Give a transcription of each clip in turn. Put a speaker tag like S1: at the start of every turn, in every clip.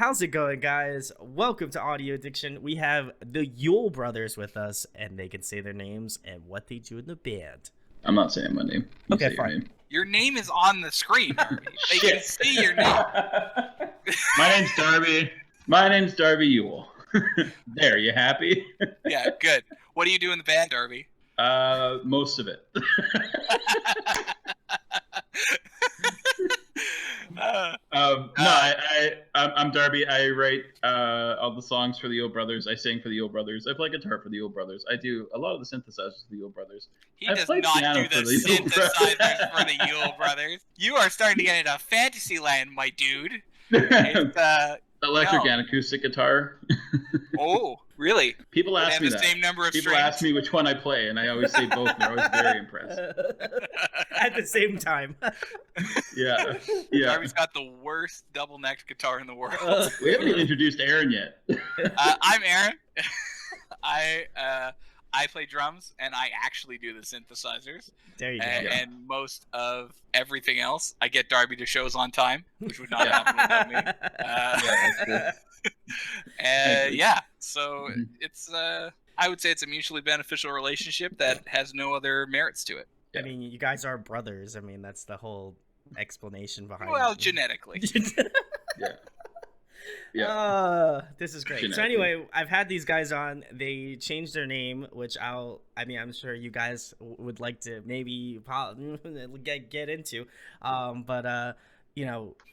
S1: How's it going, guys? Welcome to Audio Addiction. We have the Yule Brothers with us, and they can say their names and what they do in the band.
S2: I'm not saying my name. You
S1: Okay,
S2: say
S1: fine.
S2: Your name.
S3: Your name is on the screen, Darby. They can
S2: Shit.
S3: see your name.
S2: My name's Darby. My name's Darby Yule. There, you happy?
S3: Yeah, good. What do you do in the band, Darby?
S2: Most of it. I'm Darby. I write all the songs for the Yule Brothers. I sing for the Yule Brothers. I play guitar for the Yule Brothers. I do a lot of the synthesizers for the Yule Brothers.
S3: He
S2: I
S3: does
S2: play
S3: not
S2: piano
S3: do
S2: for
S3: the
S2: the Yule
S3: synthesizers for the Yule Brothers. You are starting to get into fantasy land, my dude. It's,
S2: Electric
S3: no.
S2: and acoustic guitar.
S3: Oh, really?
S2: People
S3: They
S2: ask
S3: have
S2: me
S3: the
S2: that.
S3: same number of
S2: People
S3: strings?
S2: ask me which one I play, and I always say both. And they're always very impressed.
S1: At the same time.
S2: Yeah.
S3: Darby's got the worst double-necked guitar in the world.
S2: We haven't even introduced Aaron yet.
S3: I'm Aaron. I play drums, and I actually do the synthesizers.
S1: There you go.
S3: And most of everything else, I get Darby to shows on time, which would not happen without me. So it's I would say it's a mutually beneficial relationship that has no other merits to it.
S1: I mean, you guys are brothers. I mean, that's the whole explanation behind
S3: Well,
S1: it.
S3: genetically.
S2: Yeah.
S1: This is great.
S2: Genetically.
S1: So anyway, I've had these guys on. They changed their name, which I'm sure you guys would like to maybe get into. But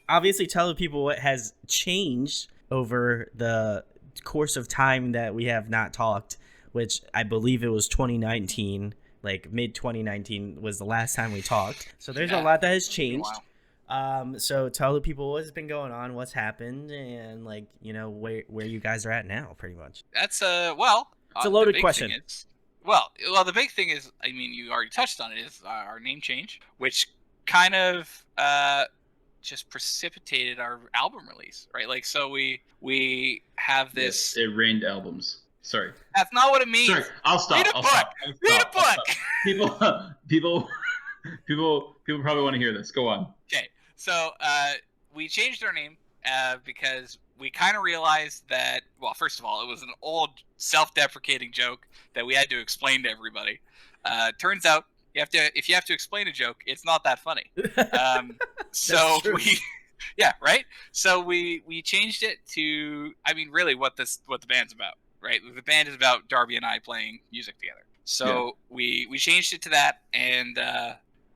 S1: obviously tell the people what has changed over the course of time that we have not talked, which I believe it was 2019, like mid 2019 was the last time we talked. So there's a lot that has changed.
S3: Wow.
S1: So tell the people what's been going on, what's happened, and where you guys are at now, pretty much.
S3: That's
S1: it's a loaded question.
S3: The big thing is, I mean, you already touched on it, is our name change, which kind of just precipitated our album release, right? Like, so we have this.
S2: Yes, it rained albums. Sorry.
S3: That's not what it means.
S2: Sorry, I'll stop.
S3: Read a
S2: I'll
S3: book.
S2: stop.
S3: Read a book.
S2: People probably want to hear this. Go on.
S3: Okay, so we changed our name because we kind of realized that, well, first of all, it was an old self-deprecating joke that we had to explain to everybody. Turns out, if you have to explain a joke, it's not that funny. So we changed it to, I mean, really what the band's about, right? The band is about Darby and I playing music together. So we changed it to that, and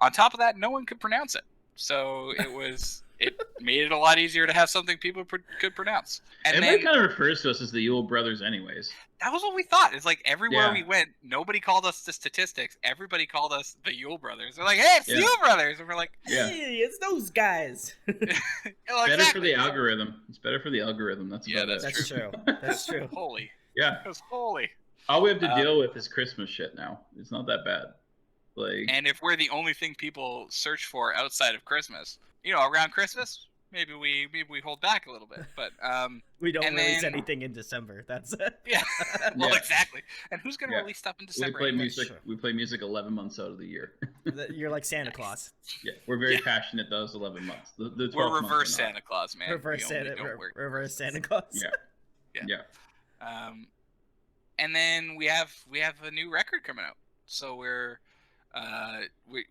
S3: on top of that, no one could pronounce it. So it made it a lot easier to have something people could pronounce. And
S2: everybody kind of refers to us as the Yule Brothers anyways.
S3: That was what we thought. It's like everywhere we went, nobody called us the Statistics. Everybody called us the Yule Brothers. They're like, hey, it's the Yule Brothers. And we're like,
S1: hey, it's those guys.
S2: Better for the algorithm. It's better for the algorithm. That's about it.
S1: That's true. That's true.
S3: Holy.
S2: Yeah.
S3: It was holy.
S2: All we have to deal with is Christmas shit now. It's not that bad.
S3: And if we're the only thing people search for outside of Christmas, around Christmas, maybe we hold back a little bit. But
S1: we don't release anything in December. That's
S3: yeah. Well, exactly. And who's gonna release stuff in December?
S2: We play music 11 months out of the year.
S1: You're like Santa Claus.
S2: Yeah, we're very passionate those 11 months. The 12
S3: we're reverse
S2: months
S3: Santa Claus, man.
S1: Reverse Santa Claus.
S2: Yeah.
S3: And then we have a new record coming out. So we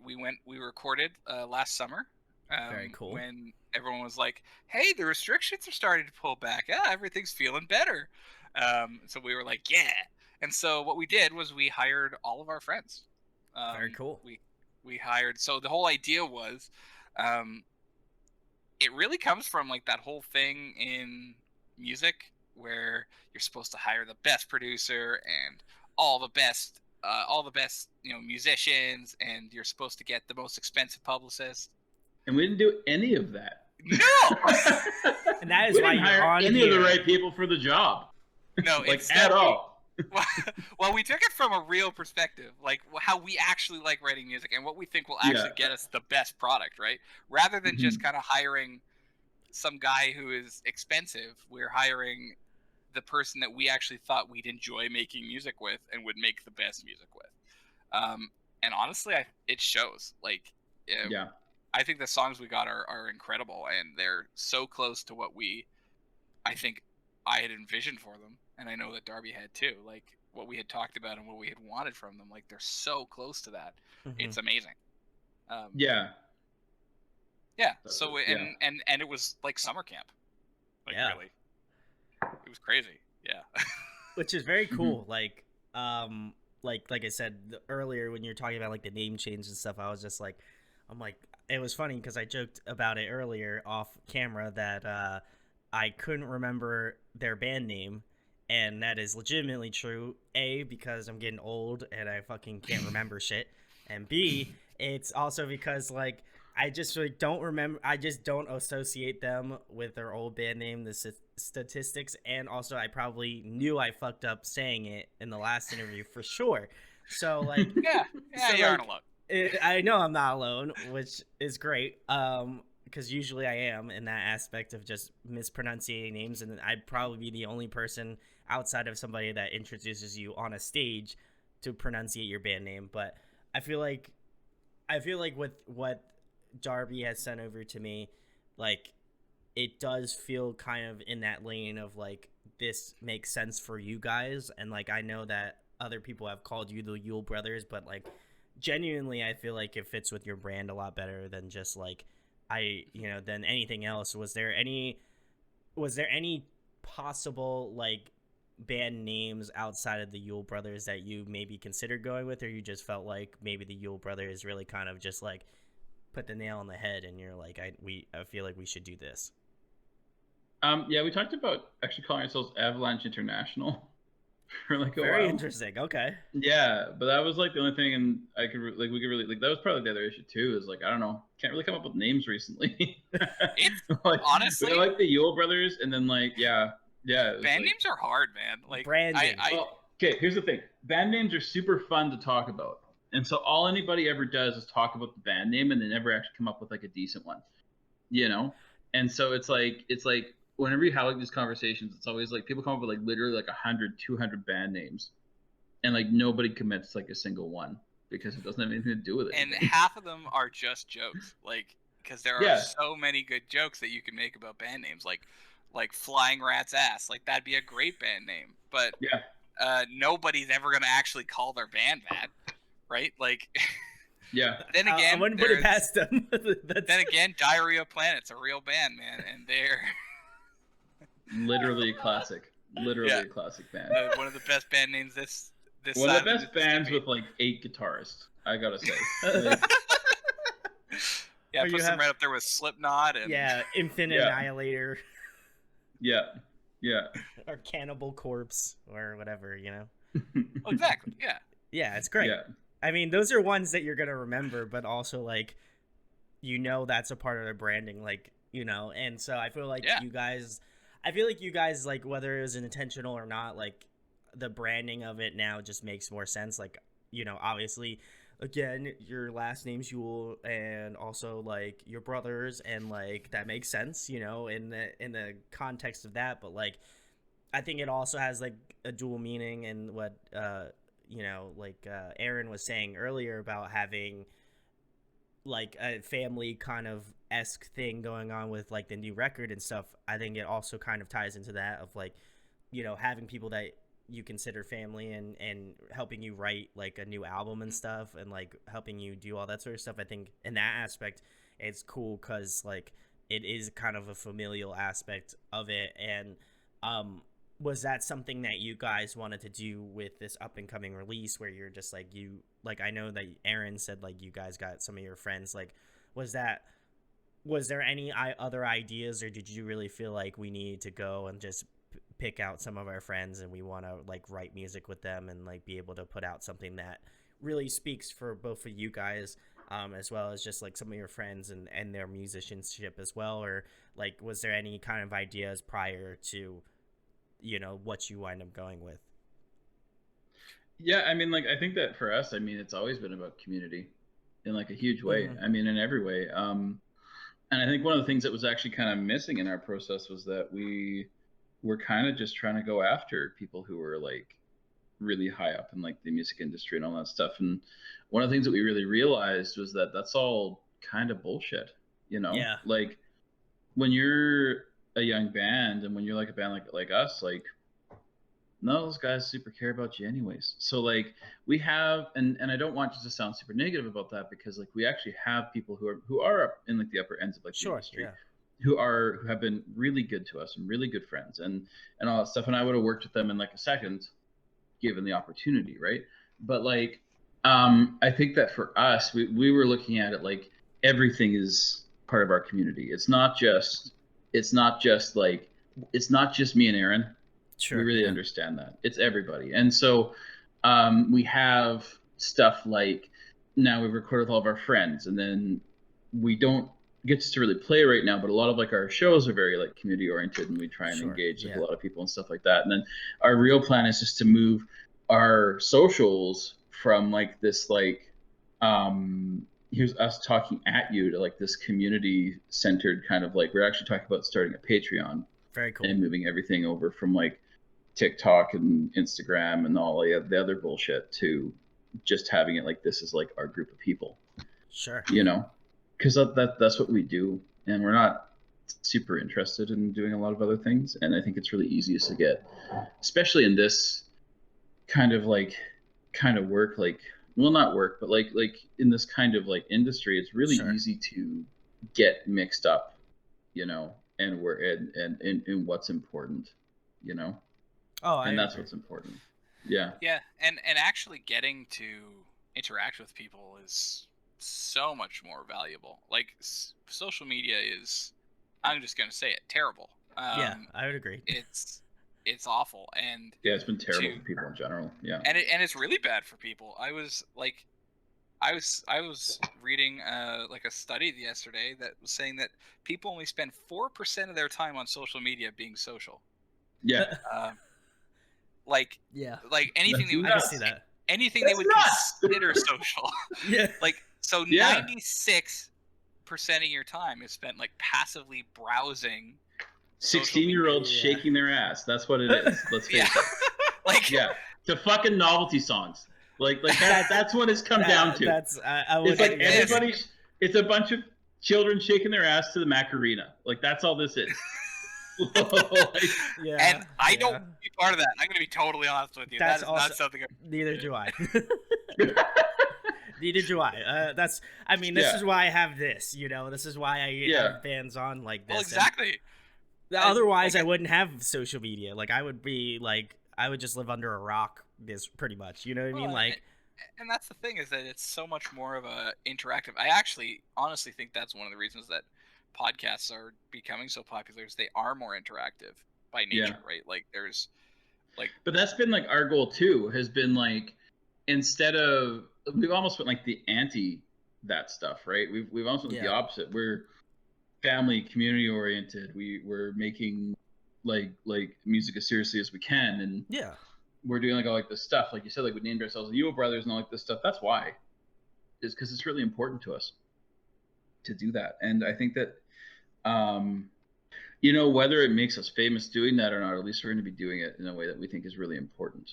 S3: recorded last summer.
S1: Very cool.
S3: When everyone was like, "Hey, the restrictions are starting to pull back. Yeah, everything's feeling better." So we were like, "Yeah." And so what we did was we hired all of our friends.
S1: Very cool.
S3: We hired. So the whole idea was, it really comes from like that whole thing in music where you're supposed to hire the best producer and all the best musicians, and you're supposed to get the most expensive publicist.
S2: And we didn't do any of that.
S3: No.
S1: And that is why you're on
S2: any
S1: here.
S2: of the right people for the job.
S3: No,
S2: at all.
S3: Well, we took it from a real perspective, like how we actually like writing music and what we think will actually get us the best product, right? Rather than just kind of hiring some guy who is expensive, we're hiring the person that we actually thought we'd enjoy making music with and would make the best music with. And honestly, it shows. Like, I think the songs we got are incredible, and they're so close to what we I think I had envisioned for them, and I know that Darby had too. Like what we had talked about and what we had wanted from them. Like they're so close to that. It's amazing.
S2: Yeah.
S3: Yeah. So
S2: Yeah.
S3: and it was like summer camp. Like
S1: Yeah.
S3: really, it was crazy. Yeah.
S1: Which is very cool. Like I said earlier when you're talking about like the name change and stuff, I was just like, I'm like, it was funny because I joked about it earlier off camera that I couldn't remember their band name, and that is legitimately true. A, because I'm getting old and I fucking can't remember shit, and B, it's also because like I just like don't remember. I just don't associate them with their old band name, the statistics, and also I probably knew I fucked up saying it in the last interview for sure. So like,
S3: yeah,
S1: so,
S3: you aren't alone.
S1: I know I'm not alone, which is great. Because usually I am in that aspect of just mispronouncing names, and I'd probably be the only person outside of somebody that introduces you on a stage to pronunciate your band name. But I feel like with what Darby has sent over to me, like it does feel kind of in that lane of like this makes sense for you guys, and like I know that other people have called you the Yule Brothers, but like genuinely I feel like it fits with your brand a lot better than just like than anything else. Was there any possible like band names outside of the Yule Brothers that you maybe considered going with, or you just felt like maybe the Yule Brothers really kind of just like put the nail on the head and you're like I feel like we should do this?
S2: Yeah, we talked about actually calling ourselves Avalanche International for like a
S1: Very
S2: while.
S1: interesting. Okay.
S2: Yeah, but that was like the only thing, and we could really like that was probably the other issue too. Is like I don't know, can't really come up with names recently.
S3: It's
S2: like
S3: honestly
S2: we like the Yule Brothers, and then like yeah,
S3: band
S2: like,
S3: names are hard, man. Like
S1: branding.
S2: Well, okay, here's the thing: band names are super fun to talk about, and so all anybody ever does is talk about the band name, and they never actually come up with like a decent one, you know. And so it's like whenever you have like these conversations, it's always like people come up with like literally like 100, 200 band names, and like nobody commits like a single one because it doesn't have anything to do with it.
S3: And half of them are just jokes, like because there are so many good jokes that you can make about band names, like Flying Rat's Ass. Like that'd be a great band name, but nobody's ever gonna actually call their band that, right? Like,
S2: yeah.
S3: Then again,
S1: I wouldn't put it past them.
S3: Then again, Diarrhea Planet's a real band, man, and they're
S2: literally a classic. Literally a classic band.
S3: One of the best band names this
S2: one of the best bands with like 8 guitarists, I gotta say. Like,
S3: yeah, put some right up there with Slipknot and
S1: Infinite Annihilator.
S2: Yeah.
S1: Or Cannibal Corpse or whatever, you know.
S3: Oh, exactly. Yeah.
S1: Yeah, it's great.
S2: Yeah.
S1: I mean, those are ones that you're gonna remember, but also like, that's a part of their branding, like, and so I feel like you guys like whether it was intentional or not, like the branding of it now just makes more sense. Like, obviously, again, your last name's Yule, and also like your brothers, and like that makes sense, in the context of that. But like, I think it also has like a dual meaning, and what Aaron was saying earlier about having like a family kind of esque thing going on with like the new record and stuff. I think it also kind of ties into that of like, having people that you consider family and helping you write like a new album and stuff, and like helping you do all that sort of stuff. I think in that aspect it's cool because like it is kind of a familial aspect of it. And was that something that you guys wanted to do with this up and coming release, where you're just like, I know that Aaron said like you guys got some of your friends, like was there any other ideas, or did you really feel like we needed to go and just pick out some of our friends and we want to like write music with them and like be able to put out something that really speaks for both of you guys, as well as just like some of your friends and their musicianship as well? Or like, was there any kind of ideas prior to what you wind up going with?
S2: Yeah, I mean, like I think that for us, I mean, it's always been about community in like a huge way. I mean, in every way. And I think one of the things that was actually kind of missing in our process was that we were kind of just trying to go after people who were like really high up in like the music industry and all that stuff. And one of the things that we really realized was that that's all kind of bullshit,
S1: Yeah.
S2: Like when you're a young band, and when you're like a band like us, like none of those guys super care about you anyways. So like we have, and I don't want you to sound super negative about that, because like we actually have people who are up in like the upper ends of like the industry,
S1: yeah.
S2: who have been really good to us and really good friends and all that stuff. And I would have worked with them in like a second, given the opportunity, right? But like I think that for us, we were looking at it like everything is part of our community. It's not just like it's not just me and Aaron.
S1: Sure,
S2: We really
S1: yeah.
S2: understand that it's everybody. And so we have stuff like, now we've recorded with all of our friends, and then we don't get to really play right now, but a lot of like our shows are very like community oriented, and we try and
S1: Sure,
S2: engage like
S1: yeah.
S2: a lot of people and stuff like that. And then our real plan is just to move our socials from like this like here's us talking at you to like this community centered kind of, like, we're actually talking about starting a Patreon
S1: Very cool.
S2: and moving everything over from like TikTok and Instagram and all the other bullshit to just having it like this is like our group of people.
S1: Sure.
S2: You know, because that's what we do, and we're not super interested in doing a lot of other things. And I think it's really easiest to get, especially in this kind of work, like, well, not work, but like in this kind of like industry, it's really
S1: Sure.
S2: easy to get mixed up, you know, and in what's important, you know.
S1: Oh,
S2: And that's
S1: agree.
S2: what's important. Yeah.
S3: Yeah, and actually getting to interact with people is so much more valuable. Like social media is, I'm just gonna say it, terrible.
S1: Yeah, I would agree.
S3: It's awful, and
S2: Yeah, it's been terrible for people in general. Yeah.
S3: and it's really bad for people. I was reading like a study yesterday that was saying that people only spend 4% of their time on social media being social.
S2: Yeah.
S3: Like
S1: Yeah.
S3: like anything
S2: That's
S3: they would,
S1: I can see that.
S3: anything
S2: That's
S3: they would
S2: nuts.
S3: consider social.
S1: Yeah.
S3: Like, so
S2: Yeah.
S3: 96% of your time is spent like passively browsing
S2: 16-year-olds
S1: Yeah.
S2: shaking their ass. That's what it is. Let's face it.
S3: Like,
S2: Yeah. To fucking novelty songs. Like that's what it's come down to.
S1: That's I would.
S2: It's like
S3: It is.
S2: everybody. It's a bunch of children shaking their ass to the Macarena. Like that's all this is. Like,
S1: Yeah.
S3: and I
S1: yeah.
S3: don't want to be part of that. I'm going to be totally honest with you.
S1: That's
S3: That is
S1: also-
S3: not something.
S1: Neither do I. Neither do I. That's. I mean, this
S2: Yeah.
S1: is why I have this. You know, this is why I
S2: Yeah.
S1: have bands on like this.
S3: Well,
S1: And
S3: exactly.
S1: otherwise,
S3: like,
S1: I wouldn't have social media. Like, I would be like, I would just live under a rock. This pretty much. You know what I mean?
S3: Well,
S1: Like,
S3: and that's the thing, is that it's so much more of a interactive. I actually honestly think that's one of the reasons that podcasts are becoming so popular, is they are more interactive by nature,
S2: Yeah.
S3: right? Like there's like,
S2: but that's been like our goal too. Has been like, instead of, we've almost went like the anti that stuff, right? We've almost went like the opposite. We're family, community oriented. We're making like music as seriously as we can, and
S1: yeah.
S2: we're doing like all like this stuff, like you said, like we named ourselves the Yule Brothers and all like this stuff. That's why, is because it's really important to us to do that. And I think that you know, whether it makes us famous doing that or not, at least we're going to be doing it in a way that we think is really important,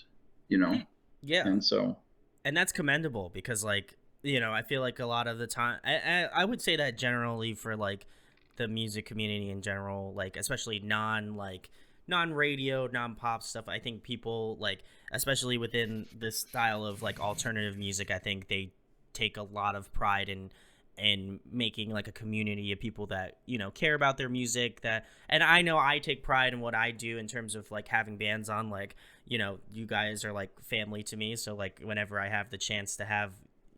S2: you know.
S1: Yeah.
S2: And so,
S1: and that's commendable, because like, you know, I feel like a lot of the time I would say that generally for like the music community in general, like especially non-radio, non-pop stuff, I think people, like, especially within this style of like alternative music, I think they take a lot of pride in making like a community of people that, you know, care about their music. That, and I know I take pride in what I do in terms of like having bands on. Like, you know, you guys are like family to me, so like whenever I have the chance to have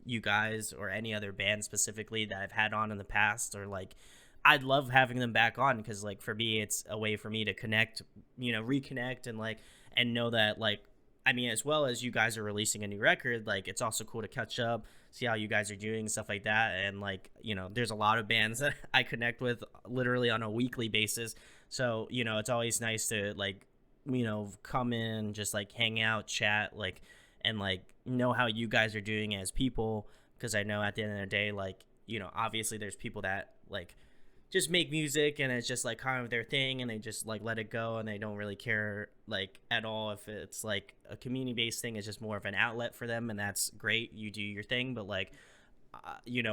S1: you guys or any other band specifically that I've had on in the past, or like, I'd love having them back on, because like for me it's a way for me to connect, you know, reconnect, and like, and know that, like, I mean, as well as you guys are releasing a new record, like it's also cool to catch up, see how you guys are doing, stuff like that. And like, you know, there's a lot of bands that I connect with literally on a weekly basis, so, you know, it's always nice to like, you know, come in, just like hang out, chat, like, and like know how you guys are doing as people, because I know at the end of the day, like, you know, obviously there's people that like just make music and it's just like kind of their thing, and they just like let it go, and they don't really care like at all if it's like a community based thing. It's just more of an outlet for them, and that's great, you do your thing. But like,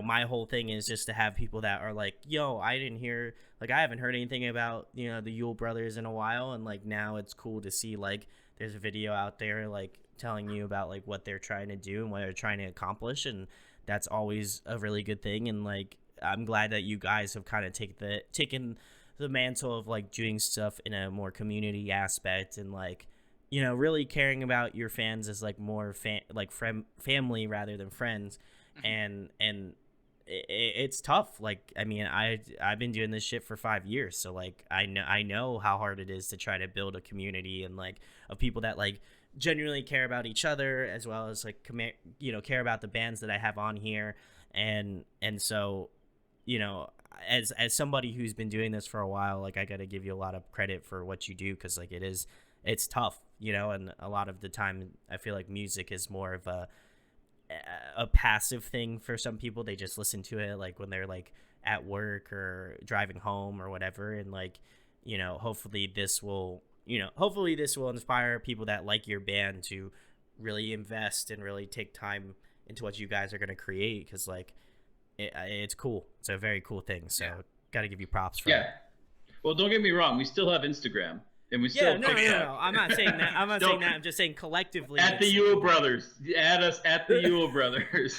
S1: my whole thing is just to have people that are like, yo, I didn't hear, like, I haven't heard anything about, the Yule Brothers in a while. And like, now it's cool to see, like, there's a video out there, like, telling you about like what they're trying to do and what they're trying to accomplish. And that's always a really good thing. And like, I'm glad that you guys have kind of taken the mantle of like doing stuff in a more community aspect, and like, really caring about your fans as like more family rather than friends. And it's tough. Like, I mean, I've been doing this shit for 5 years, so like I know how hard it is to try to build a community and like of people that like genuinely care about each other, as well as like care about the bands that I have on here. And so, as somebody who's been doing this for a while, like, I got to give you a lot of credit for what you do, because like it's tough, and a lot of the time I feel like music is more of a passive thing for some people. They just listen to it like when they're like at work or driving home or whatever. And like, hopefully this will inspire people that like your band to really invest and really take time into what you guys are going to create, because like it's cool. It's a very cool thing. So got to give you props for it.
S2: Well, don't get me wrong, we still have Instagram. And we still
S1: no. I'm not saying that. I'm just saying collectively.
S2: At the Yule Brothers. Add us at the Yule Brothers.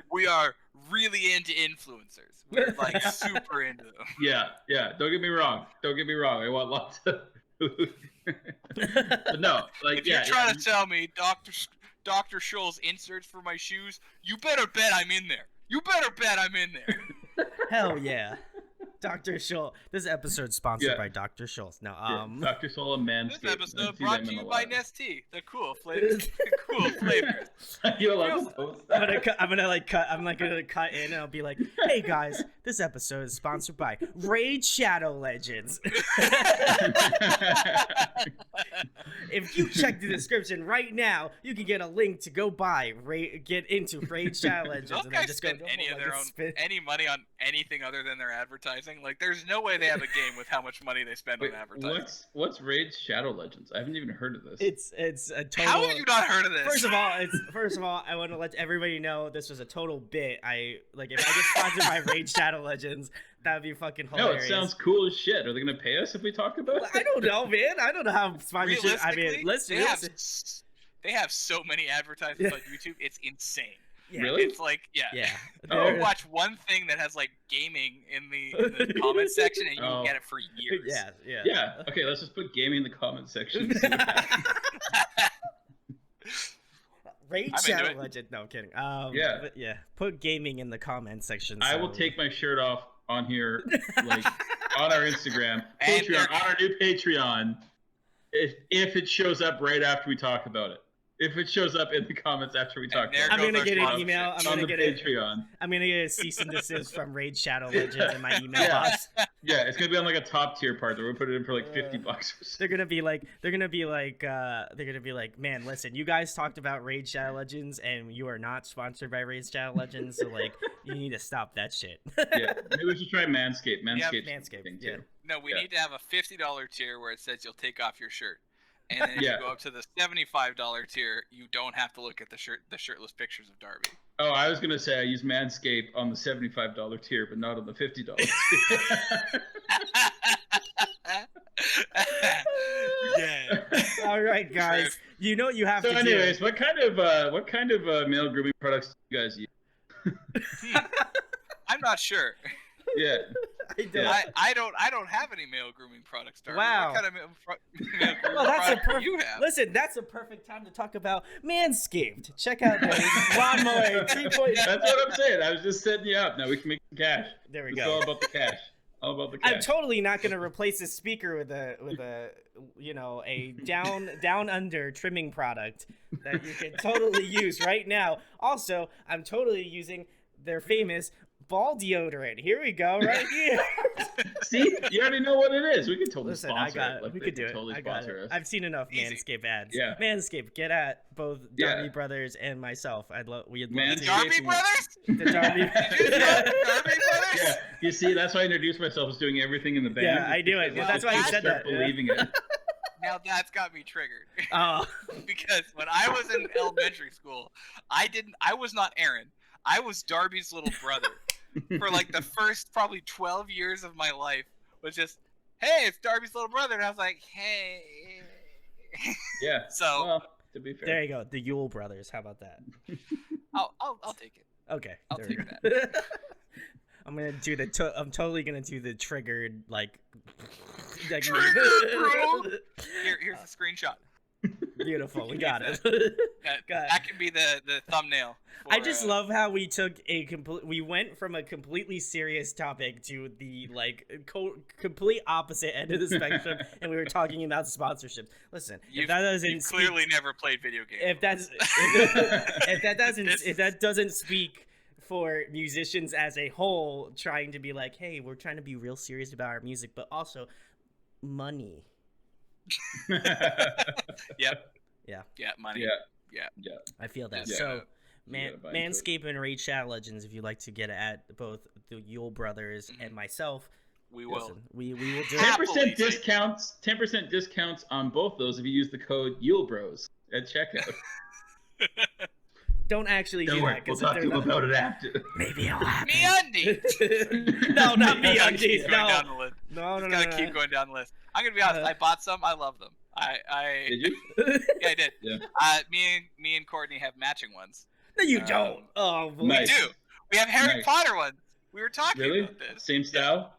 S3: We are really into influencers. We're like super into them.
S2: Yeah. Don't get me wrong. I want lots of but no, like,
S3: if you're trying to tell me Dr. Scholl's inserts for my shoes, you better bet I'm in there.
S1: Hell yeah. Dr. Scholl. This episode's sponsored by Dr. Scholl's. Now,
S2: Dr. Scholl and Manscaped.
S3: This episode brought to you by Nestea. The cool flavors.
S2: You allowed to post that?
S1: I'm gonna cut in, and I'll be like, "Hey guys, this episode is sponsored by Raid Shadow Legends." If you check the description right now, you can get a link to go get into Raid Shadow Legends.
S3: Don't guys spend any money on anything other than their advertising? Like, there's no way they have a game with how much money they spend on advertising.
S2: What's Raid Shadow Legends? I haven't even heard of this.
S1: It's a total.
S3: How have you not heard of this?
S1: First of all, I want to let everybody know this was a total bit. If I get sponsored by Raid Shadow Legends, that would be fucking hilarious.
S2: No, it sounds cool as shit. Are they gonna pay us if we talk about it?
S1: I don't know, man. I don't know how sponsorship. I mean,
S3: they have so many advertisements on YouTube. It's insane.
S1: Yeah.
S2: Really?
S3: It's like,
S1: yeah.
S3: You watch one thing that has like gaming in the comment section, and you can get it for years.
S2: Yeah. Okay, let's just put gaming in the comment section.
S1: Raid Shadow Legend. No, I'm kidding. But put gaming in the comment section.
S2: I will take my shirt off on here, like on our Instagram, Patreon, on our new Patreon, if it shows up right after we talk about it. If it shows up in the comments after we talk about it.
S1: I'm gonna get an email. I'm gonna get a cease and desist from Raid Shadow Legends in my email box.
S2: Yeah, it's gonna be on like a top tier part. We'll put it in for like $50 or so.
S1: They're gonna be like, man, listen, you guys talked about Raid Shadow Legends, and you are not sponsored by Raid Shadow Legends, so like, you need to stop that shit.
S2: Yeah, maybe we should try Manscaped.
S1: Manscaped. Yeah.
S3: No, we need to have a $50 tier where it says you'll take off your shirt. And then if you go up to the $75 tier, you don't have to look at the shirtless pictures of Darby.
S2: Oh, I was gonna say I use Manscaped on the $75 tier, but not on the $50 tier.
S3: Yeah.
S1: All right, guys. You know what you have to do.
S2: So, anyways, what kind of male grooming products do you guys use?
S3: I'm not sure.
S2: Yeah.
S3: I don't have any male grooming products, Darby.
S1: Wow.
S3: What kind of male grooming product do you have?
S1: Listen, that's a perfect time to talk about Manscaped. Check out the lawnmower 3.0.
S2: That's what I'm saying. I was just setting you up. Now we can make some cash.
S1: There we
S2: It's
S1: go.
S2: all about the cash.
S1: I'm totally not going to replace this speaker with a down under trimming product that you can totally use right now. Also, I'm totally using their famous ball deodorant. Here we go, right here.
S2: See, you already know what it is. We could totally
S1: Listen,
S2: sponsor it.
S1: Like, we could do it.
S2: Totally sponsor us.
S1: I've seen enough Manscaped ads.
S2: Yeah.
S1: Manscaped, get at both Darby Brothers and myself. We'd love to.
S3: Darby Brothers?
S1: The Darby.
S3: Darby Brothers?
S2: Yeah. You see, that's why I introduced myself as doing everything in the band.
S1: Yeah, I do it. That's why you said that.
S2: Believing it.
S3: Now that's got me triggered.
S1: Oh.
S3: Because when I was in elementary school, I was not Aaron. I was Darby's little brother for like the first probably 12 years of my life. Was just, hey, it's Darby's little brother, and I was like, hey.
S2: Yeah.
S3: So
S2: well, to be fair,
S1: There you go. The Yule Brothers. How about that?
S3: I'll take it.
S1: Okay.
S3: I'll
S1: there we
S3: take
S1: go. I'm gonna do I'm totally gonna do the triggered like.
S3: Triggered, bro. Here's a screenshot.
S1: Beautiful. We got it.
S3: That can be the thumbnail.
S1: I just love how we took we went from a completely serious topic to the like complete opposite end of the spectrum, and we were talking about sponsorships. Listen,
S3: you've clearly never played video games.
S1: If that doesn't speak for musicians as a whole, trying to be like, hey, we're trying to be real serious about our music, but also money.
S3: Yep.
S1: Yeah.
S3: Yeah, money.
S2: Yeah.
S1: I feel that.
S2: Yeah.
S1: So, Manscaped and Raid Shadow Legends, if you'd like to get at both the Yule Brothers and myself,
S3: we will.
S1: Listen, we will do
S2: 10% discounts. 10% discounts on both those if you use the code Yule Bros at checkout.
S1: Don't actually
S2: Don't
S1: do
S2: worry,
S1: that.
S2: we'll talk to them about it after.
S1: Maybe I'll happen.
S3: MeUndies!
S1: No, not MeUndies.
S3: No. Gotta keep going down the list. I'm gonna be honest. I bought some. I love them.
S2: Did you?
S3: Yeah, I did.
S2: Yeah.
S3: Me and Courtney have matching ones.
S1: No, you don't. Oh, boy.
S2: Nice.
S3: We do. We have Harry
S2: Nice.
S3: Potter ones. We were talking
S2: Really?
S3: about this.
S2: Same style?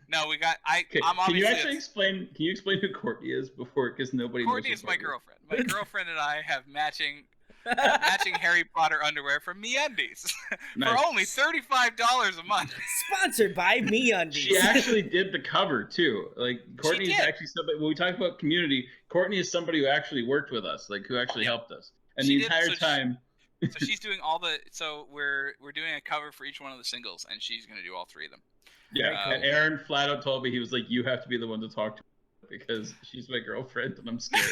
S3: No, we got.
S2: Okay.
S3: I'm
S2: Can you
S3: obviously.
S2: actually explain? Can you explain who Courtney is before? Because nobody
S3: Courtney
S2: knows.
S3: is my girlfriend. My girlfriend and I have matching Harry Potter underwear from MeUndies
S2: Nice.
S3: for only $35 a month.
S1: Sponsored by MeUndies.
S2: She actually did the cover too. Like Courtney is
S3: did.
S2: actually somebody. When we talk about community, Courtney is somebody who actually worked with us, like who actually helped us, and
S3: She
S2: the
S3: did,
S2: entire
S3: so
S2: time.
S3: So she's doing all the. So we're doing a cover for each one of the singles, and she's gonna do all three of them.
S2: Yeah, and Aaron flat out told me, he was like, "You have to be the one to talk to her because she's my girlfriend, and I'm scared."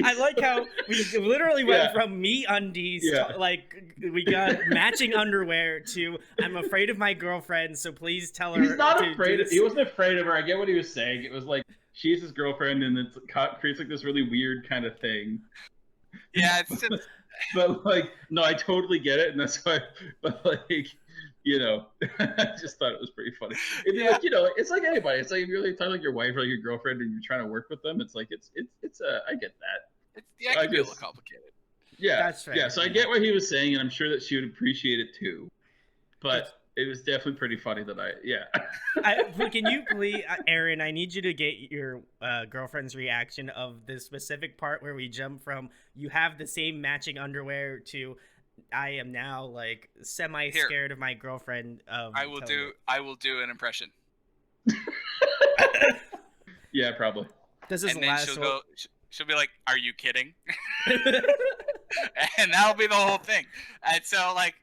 S1: I like how we literally went from MeUndies to, like, we got matching underwear to I'm afraid of my girlfriend, so please tell her.
S2: He's not afraid. He wasn't afraid of her. I get what he was saying. It was like she's his girlfriend, and it creates like this really weird kind of thing.
S3: Yeah, it's just.
S2: But like, no, I totally get it, and that's why. But like, you know, I just thought it was pretty funny. If you're like, you know, it's like anybody. It's like if you're really talking like your wife or like your girlfriend, and you're trying to work with them. It's like it's I get that.
S3: It can be a little complicated.
S2: Yeah,
S1: that's fair.
S2: Yeah, so I get what he was saying, and I'm sure that she would appreciate it too. But it was definitely pretty funny that
S1: Can you please, Aaron? I need you to get your girlfriend's reaction of the specific part where we jump from you have the same matching underwear to I am now like semi scared of my girlfriend.
S3: I will do an impression.
S2: Yeah, probably.
S1: This is
S3: and then she'll be like, "Are you kidding?" And that'll be the whole thing. And so like,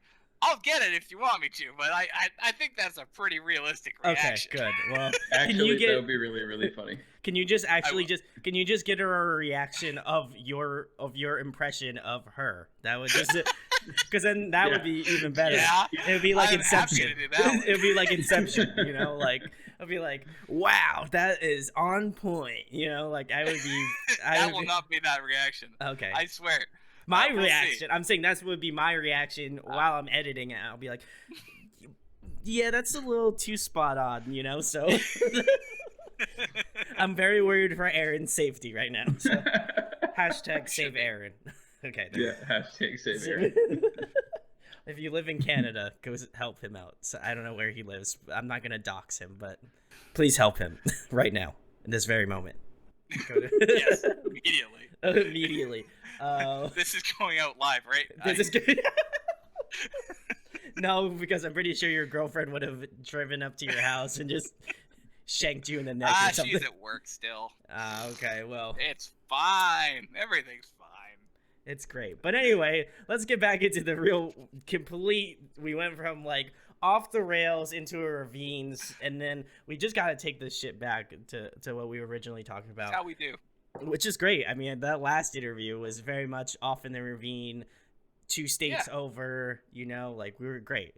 S3: I'll get it if you want me to, but I think that's a pretty realistic reaction.
S1: Okay, good. Well,
S2: actually, that would be really, really funny.
S1: Can you just can you just get her a reaction of your impression of her? That would just because then that would be even better.
S3: Yeah,
S1: it would be like
S3: I'm
S1: Inception.
S3: happy to do that one.
S1: It would be like Inception. You know, like I'd be like, wow, that is on point. You know, like I would be.
S3: That will not be that reaction.
S1: Okay,
S3: I swear.
S1: My reaction. I'm saying that would be my reaction while I'm editing it. I'll be like, yeah, that's a little too spot on, you know. So I'm very worried for Aaron's safety right now. So hashtag save Aaron. Okay.
S2: Yeah. Hashtag save Aaron.
S1: If you live in Canada, go help him out. So I don't know where he lives. I'm not gonna dox him, but please help him right now in this very moment.
S3: Yes, immediately.
S1: Immediately.
S3: This is going out live, right?
S1: This is good. No, because I'm pretty sure your girlfriend would have driven up to your house and just shanked you in the neck or something.
S3: She's at work still.
S1: Okay, well.
S3: It's fine. Everything's fine.
S1: It's great. But anyway, let's get back into the real we went from like off the rails into a ravines, and then we just got to take this shit back to what we were originally talking about.
S3: That's how we do.
S1: Which is great. I mean, that last interview was very much off in the ravine, 2 states over, you know, like we were great,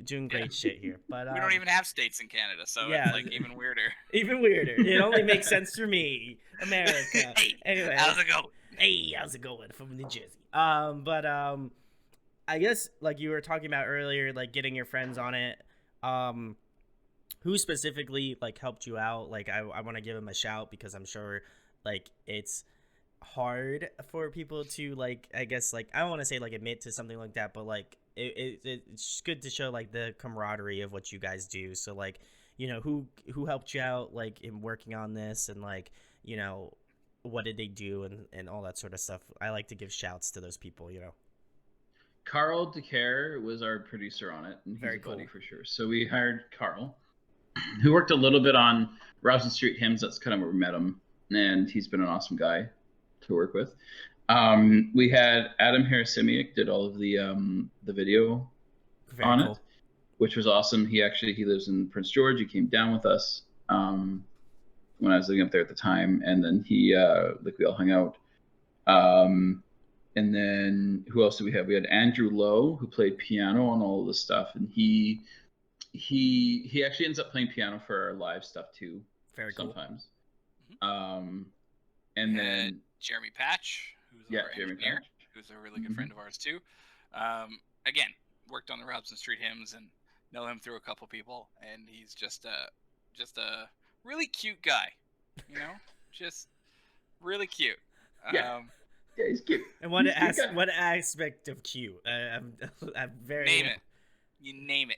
S1: doing great shit here. But
S3: we don't even have states in Canada, so it's like even weirder.
S1: Even weirder. It only makes sense for me, America.
S3: Hey,
S1: anyway,
S3: how's it go?
S1: Hey, how's it going from New Jersey? But I guess like you were talking about earlier, like getting your friends on it. Um, who specifically like helped you out? Like I want to give him a shout because I'm sure like it's hard for people to like I guess like I don't want to say like admit to something like that, but like it's good to show like the camaraderie of what you guys do. So like who helped you out like in working on this and like what did they do and all that sort of stuff. I like to give shouts to those people.
S2: Carl DeCare was our producer on it, and he's
S1: Very
S2: a buddy
S1: cool.
S2: for sure. So we hired Carl, who worked a little bit on Robson Street Hymns. That's kind of where we met him, and he's been an awesome guy to work with. We had Adam Harasimiak did all of the video
S1: Very
S2: on
S1: cool.
S2: it, which was awesome. He lives in Prince George. He came down with us when I was living up there at the time, and then he like we all hung out. And then who else did we have? We had Andrew Lowe, who played piano on all of this stuff, and he actually ends up playing piano for our live stuff too.
S1: Very
S2: sometimes.
S3: Cool.
S2: And then
S3: Jeremy Patch, who's our engineer, who's a really good friend of ours too. Again, worked on the Robson Street Hymns and know him through a couple people, and he's just a really cute guy, just really cute.
S2: Yeah, he's cute.
S1: And what aspect of cute? I'm very
S3: name it. You name it.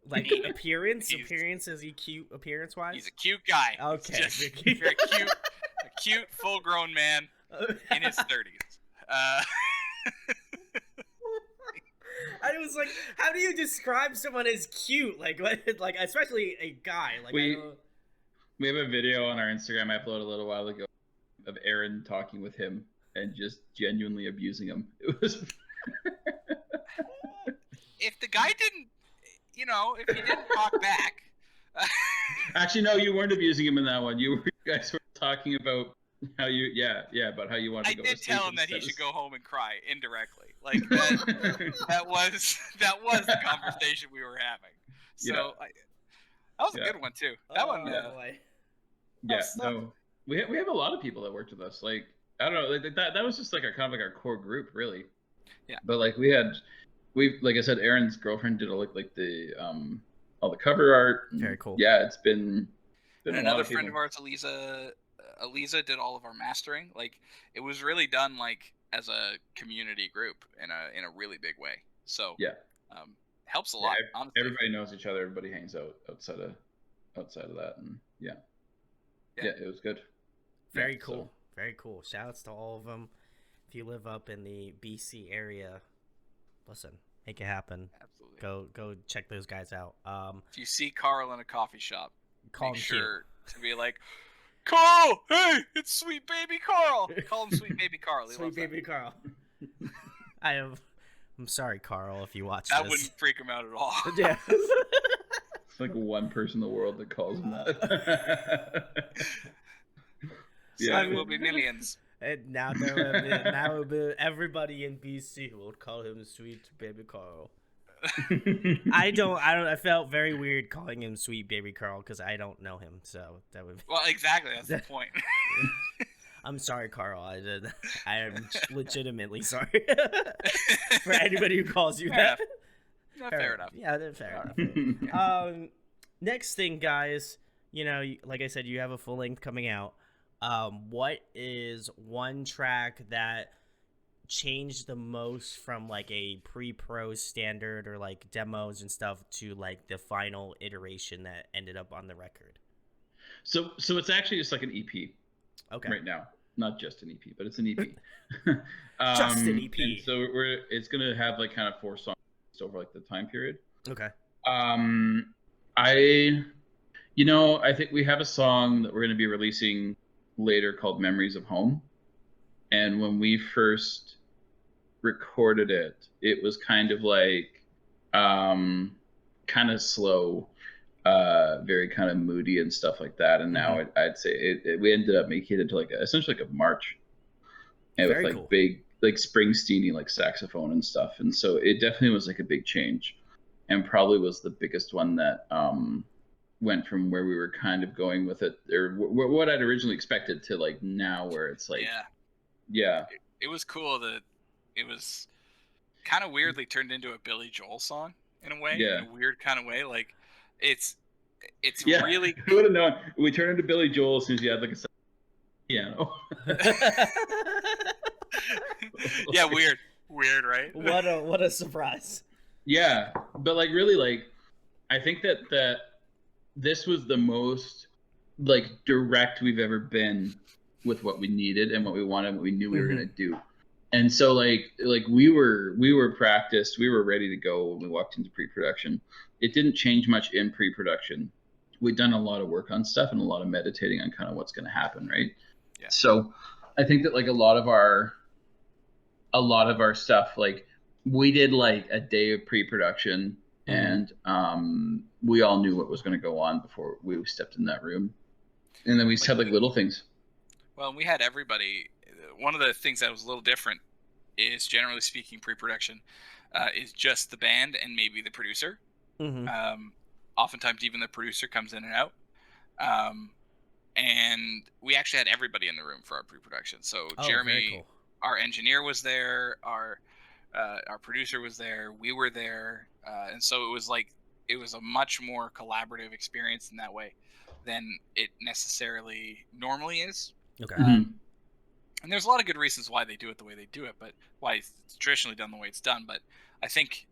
S1: Like appearance is he cute appearance wise?
S3: He's a cute guy.
S1: Okay,
S3: just very cute, a cute full grown man in his 30s.
S1: I was like, how do you describe someone as cute? Like what? Like especially a guy. Like
S2: we have a video on our Instagram I uploaded a little while ago of Aaron talking with him and just genuinely abusing him. It was.
S3: If the guy didn't, if he didn't talk back.
S2: Actually, no, you weren't abusing him in that one. You guys were talking about how about how you wanted to go to sleep.
S3: I did tell him that he should go home and cry indirectly. Like that was the conversation we were having. So that was a good one too. That one.
S1: Boy.
S2: Yeah. No, we have a lot of people that worked with us. Like I don't know, like that was just like our kind of like our core group, really.
S3: Yeah.
S2: But like like I said, Aaron's girlfriend did all the all the cover art.
S1: Very cool.
S2: Yeah, it's been
S3: and another friend of ours, Eliza did all of our mastering. Like it was really done like as a community group in a really big way. So helps a lot. Honestly.
S2: Everybody knows each other. Everybody hangs out outside of that, and yeah, it was good.
S1: Very cool. Very cool. Shout outs to all of them. If you live up in the BC area, listen, make it happen.
S3: Absolutely.
S1: Go check those guys out.
S3: If you see Carl in a coffee shop, make sure to be like, Carl, hey, it's sweet baby Carl. Call him sweet baby Carl.
S1: Sweet baby Carl. I'm sorry, Carl, if you watch
S3: that
S1: this.
S3: Wouldn't freak him out at all.
S1: Yeah.
S2: It's like one person in the world that calls him that.
S3: So it will be millions.
S1: And now will be everybody in BC will call him sweet baby Carl. I felt very weird calling him sweet baby Carl because I don't know him, so that would.
S3: Well, exactly. That's the point.
S1: I'm sorry, Carl. I am legitimately sorry for anybody who calls you that.
S3: Fair enough.
S1: Yeah, fair enough. Next thing, guys. Like I said, you have a full length coming out. What is one track that changed the most from like a pre-pro standard or like demos and stuff to like the final iteration that ended up on the record?
S2: So it's actually just like an EP.
S1: Okay.
S2: Right now, not just an EP, but it's an EP.
S1: Just an EP.
S2: And so it's gonna have like kind of 4 songs over like the time period.
S1: Okay.
S2: I think we have a song that we're gonna be releasing later called Memories of Home. And when we first recorded it, it was kind of like kind of slow, very kind of moody and stuff like that. And now I'd say we ended up making it into like essentially like a march, and with like cool. Big like Springsteen-y like saxophone and stuff. And so it definitely was like a big change, and probably was the biggest one that went from where we were kind of going with it, or what I'd originally expected, to like now where it's like
S3: it was cool that it was kind of weirdly turned into a Billy Joel song in a way, in
S2: Yeah.
S3: a weird kind of way. Like it's
S2: Yeah.
S3: really
S2: Who would have known? We turned into Billy Joel as soon as you had like a piano.
S3: yeah, weird, right?
S1: What a surprise.
S2: Yeah, but like really, like I think that this was the most like direct we've ever been with what we needed and what we wanted, and what we knew we were gonna do. And so like we were practiced, we were ready to go when we walked into pre-production. It didn't change much in pre-production. We'd done a lot of work on stuff and a lot of meditating on kind of what's going to happen, right?
S3: Yeah.
S2: So I think that like a lot of our stuff, like we did like a day of pre-production, and we all knew what was going to go on before we stepped in that room, and then we just had like little things.
S3: Well, we had everybody. One of the things that was a little different is, generally speaking, pre-production is just the band and maybe the producer. Oftentimes even the producer comes in and out. And we actually had everybody in the room for our pre-production. So Jeremy,
S1: cool.
S3: Our engineer, was there. Our producer was there. We were there, and so it was a much more collaborative experience in that way than it necessarily normally is.
S1: Okay.
S3: And there's a lot of good reasons why they do it the way they do it, but why it's traditionally done the way it's done. But I think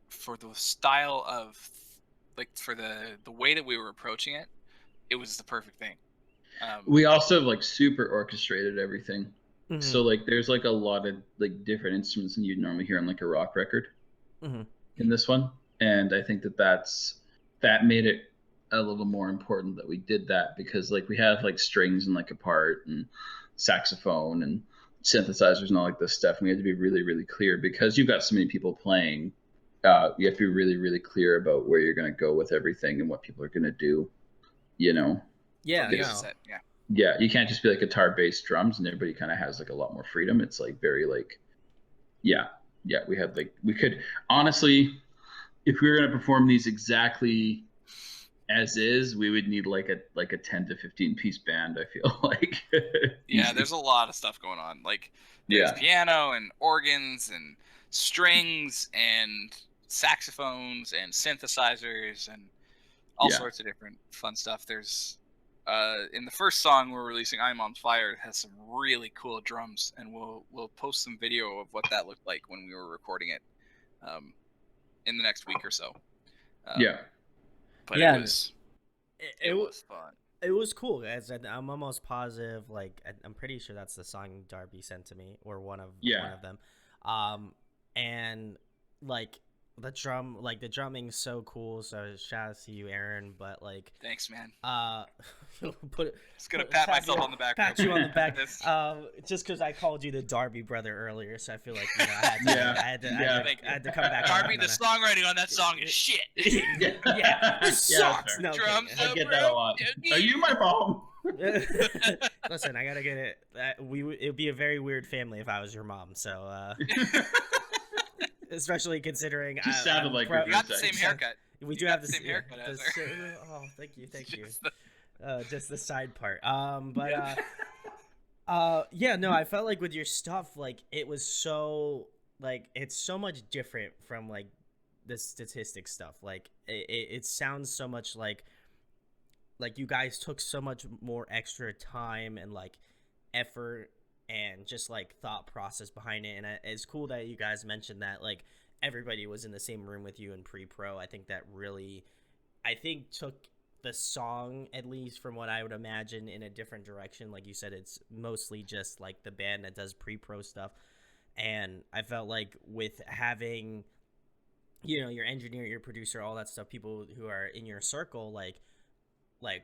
S3: for the style of, like, for the way that we were approaching it, it was the perfect thing.
S2: We also like super orchestrated everything. So like there's like a lot of like different instruments than you'd normally hear on like a rock record in this one. And I think that made it a little more important that we did that, because like we have like strings and like a part and saxophone and synthesizers and all like this stuff. And we had to be really, really clear, because you've got so many people playing. You have to be really, really clear about where you're going to go with everything and what people are going to do, you know?
S1: Yeah.
S2: Yeah, you can't just be like guitar, bass, drums, and everybody kind of has like a lot more freedom. It's like very like, yeah. We had like, we could honestly, if we were gonna perform these exactly as is, we would need like a 10 to 15 piece band, I feel like.
S3: Yeah, there's a lot of stuff going on. Like there's piano and organs and strings and saxophones and synthesizers and all sorts of different fun stuff. There's in the first song we're releasing, I'm on Fire, it has some really cool drums, and we'll post some video of what that looked like when we were recording it in the next week or so. But it was fun.
S1: It was cool, guys. I'm almost positive, like I'm pretty sure that's the song Darby sent to me, or one of them. And like the drumming's so cool. So shout out to you, Aaron. But like,
S3: thanks, man.
S1: Just
S3: gonna pat myself on the back.
S1: Pat you on the back. Just because I called you the Darby brother earlier, so I feel like I had to come back.
S3: Darby, the songwriting on that song is shit.
S1: It sucks. No,
S3: drums.
S2: I get that a lot. Are you my mom?
S1: Listen, I gotta get it. It'd be a very weird family if I was your mom. So. Especially considering
S2: just sounded like
S3: we got the same haircut.
S1: We do have the
S3: same haircut.
S1: Oh, thank you. Just the side part. Yeah, no, I felt like with your stuff, like it was so like it's so much different from like the statistic stuff. Like it sounds so much like you guys took so much more extra time and like effort and just like thought process behind it. And it's cool that you guys mentioned that like everybody was in the same room with you in pre-pro. I think that really took the song, at least from what I would imagine, in a different direction. Like you said, it's mostly just like the band that does pre-pro stuff. And I felt like with having, you know, your engineer, your producer, all that stuff, people who are in your circle, like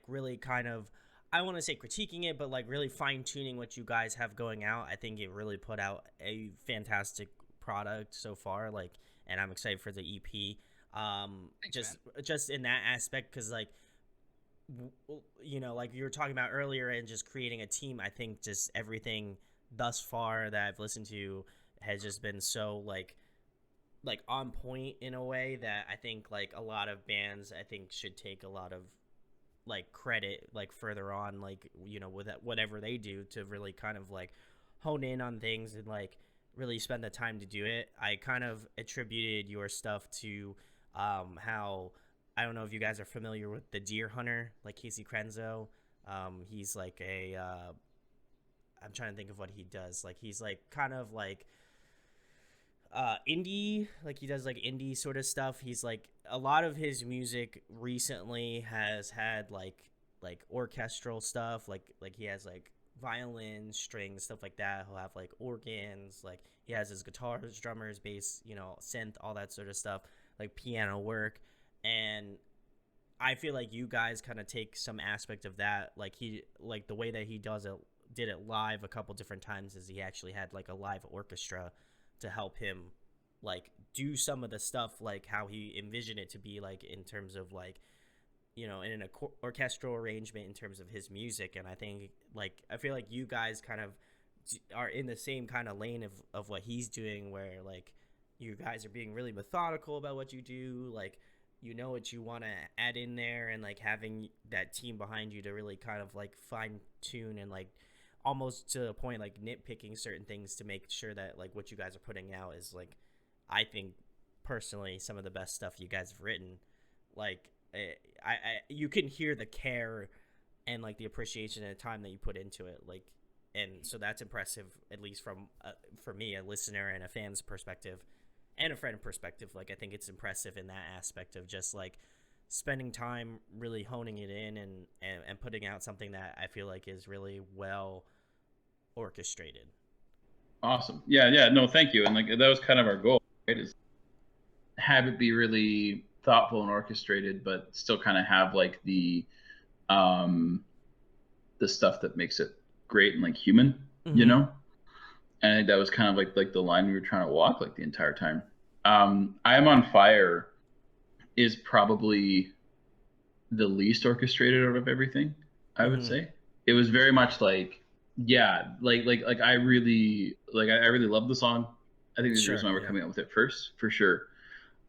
S1: really kind of, I want to say critiquing it, but like really fine tuning what you guys have going out. I think it really put out a fantastic product so far. Like, and I'm excited for the EP.
S3: Thanks,
S1: just in that aspect, because like, you know, like you were talking about earlier, and just creating a team. I think just everything thus far that I've listened to has just been so like on point in a way that I think like a lot of bands I think should take a lot of like credit like further on, like, you know, with that, whatever they do to really kind of like hone in on things and like really spend the time to do it. I kind of attributed your stuff to how, I don't know if you guys are familiar with the Deer Hunter, like Casey Crenzo. He's like a I'm trying to think of what he does. Like he's like kind of like indie, like he does like indie sort of stuff. He's like, a lot of his music recently has had like orchestral stuff, like he has like violin strings, stuff like that. He'll have like organs, like he has his guitars, drummers, bass, you know, synth, all that sort of stuff, like piano work. And I feel like you guys kind of take some aspect of that. Like he, like the way that he did it live a couple different times is he actually had like a live orchestra to help him like do some of the stuff like how he envisioned it to be, like in terms of like, you know, in an orchestral arrangement in terms of his music. And I think like, I feel like you guys kind of are in the same kind of lane of what he's doing, where like you guys are being really methodical about what you do, like you know what you want to add in there, and like having that team behind you to really kind of like fine tune and like almost to the point like nitpicking certain things to make sure that like what you guys are putting out is like, I think personally, some of the best stuff you guys have written. Like I you can hear the care and like the appreciation and the time that you put into it, like, and so that's impressive, at least from for me, a listener and a fan's perspective and a friend perspective. Like I think it's impressive in that aspect of just like spending time really honing it in and putting out something that I feel like is really well orchestrated.
S2: Awesome. Yeah, no, thank you. And like that was kind of our goal, right? Is have it be really thoughtful and orchestrated, but still kind of have like um the stuff that makes it great and like human, you know? And I think that was kind of like the line we were trying to walk like the entire time. I Am on Fire is probably the least orchestrated out of everything, I would say. It was very much like, yeah, like I really love the song. I think there's a reason why we're coming out with it first, for sure.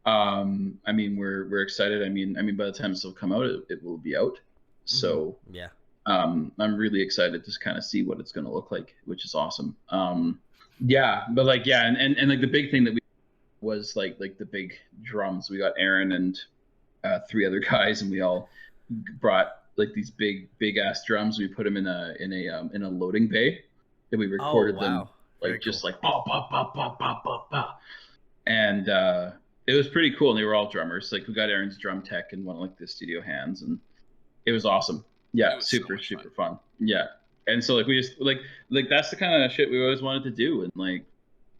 S2: I mean, we're excited. I mean, by the time this will come out, it will be out. So
S1: yeah,
S2: I'm really excited to kind of see what it's going to look like, which is awesome. Yeah, but like, yeah, and like the big thing that we was like the big drums. We got Aaron and 3 other guys, and we all brought like these big ass drums. We put them in a loading bay, and we recorded them like very just cool. Like pop pop pop pop pop pop pop. And it was pretty cool. And they were all drummers. Like we got Aaron's drum tech and one of like the studio hands, and it was awesome. Yeah, super fun. Yeah, and so like we just like that's the kind of shit we always wanted to do, and like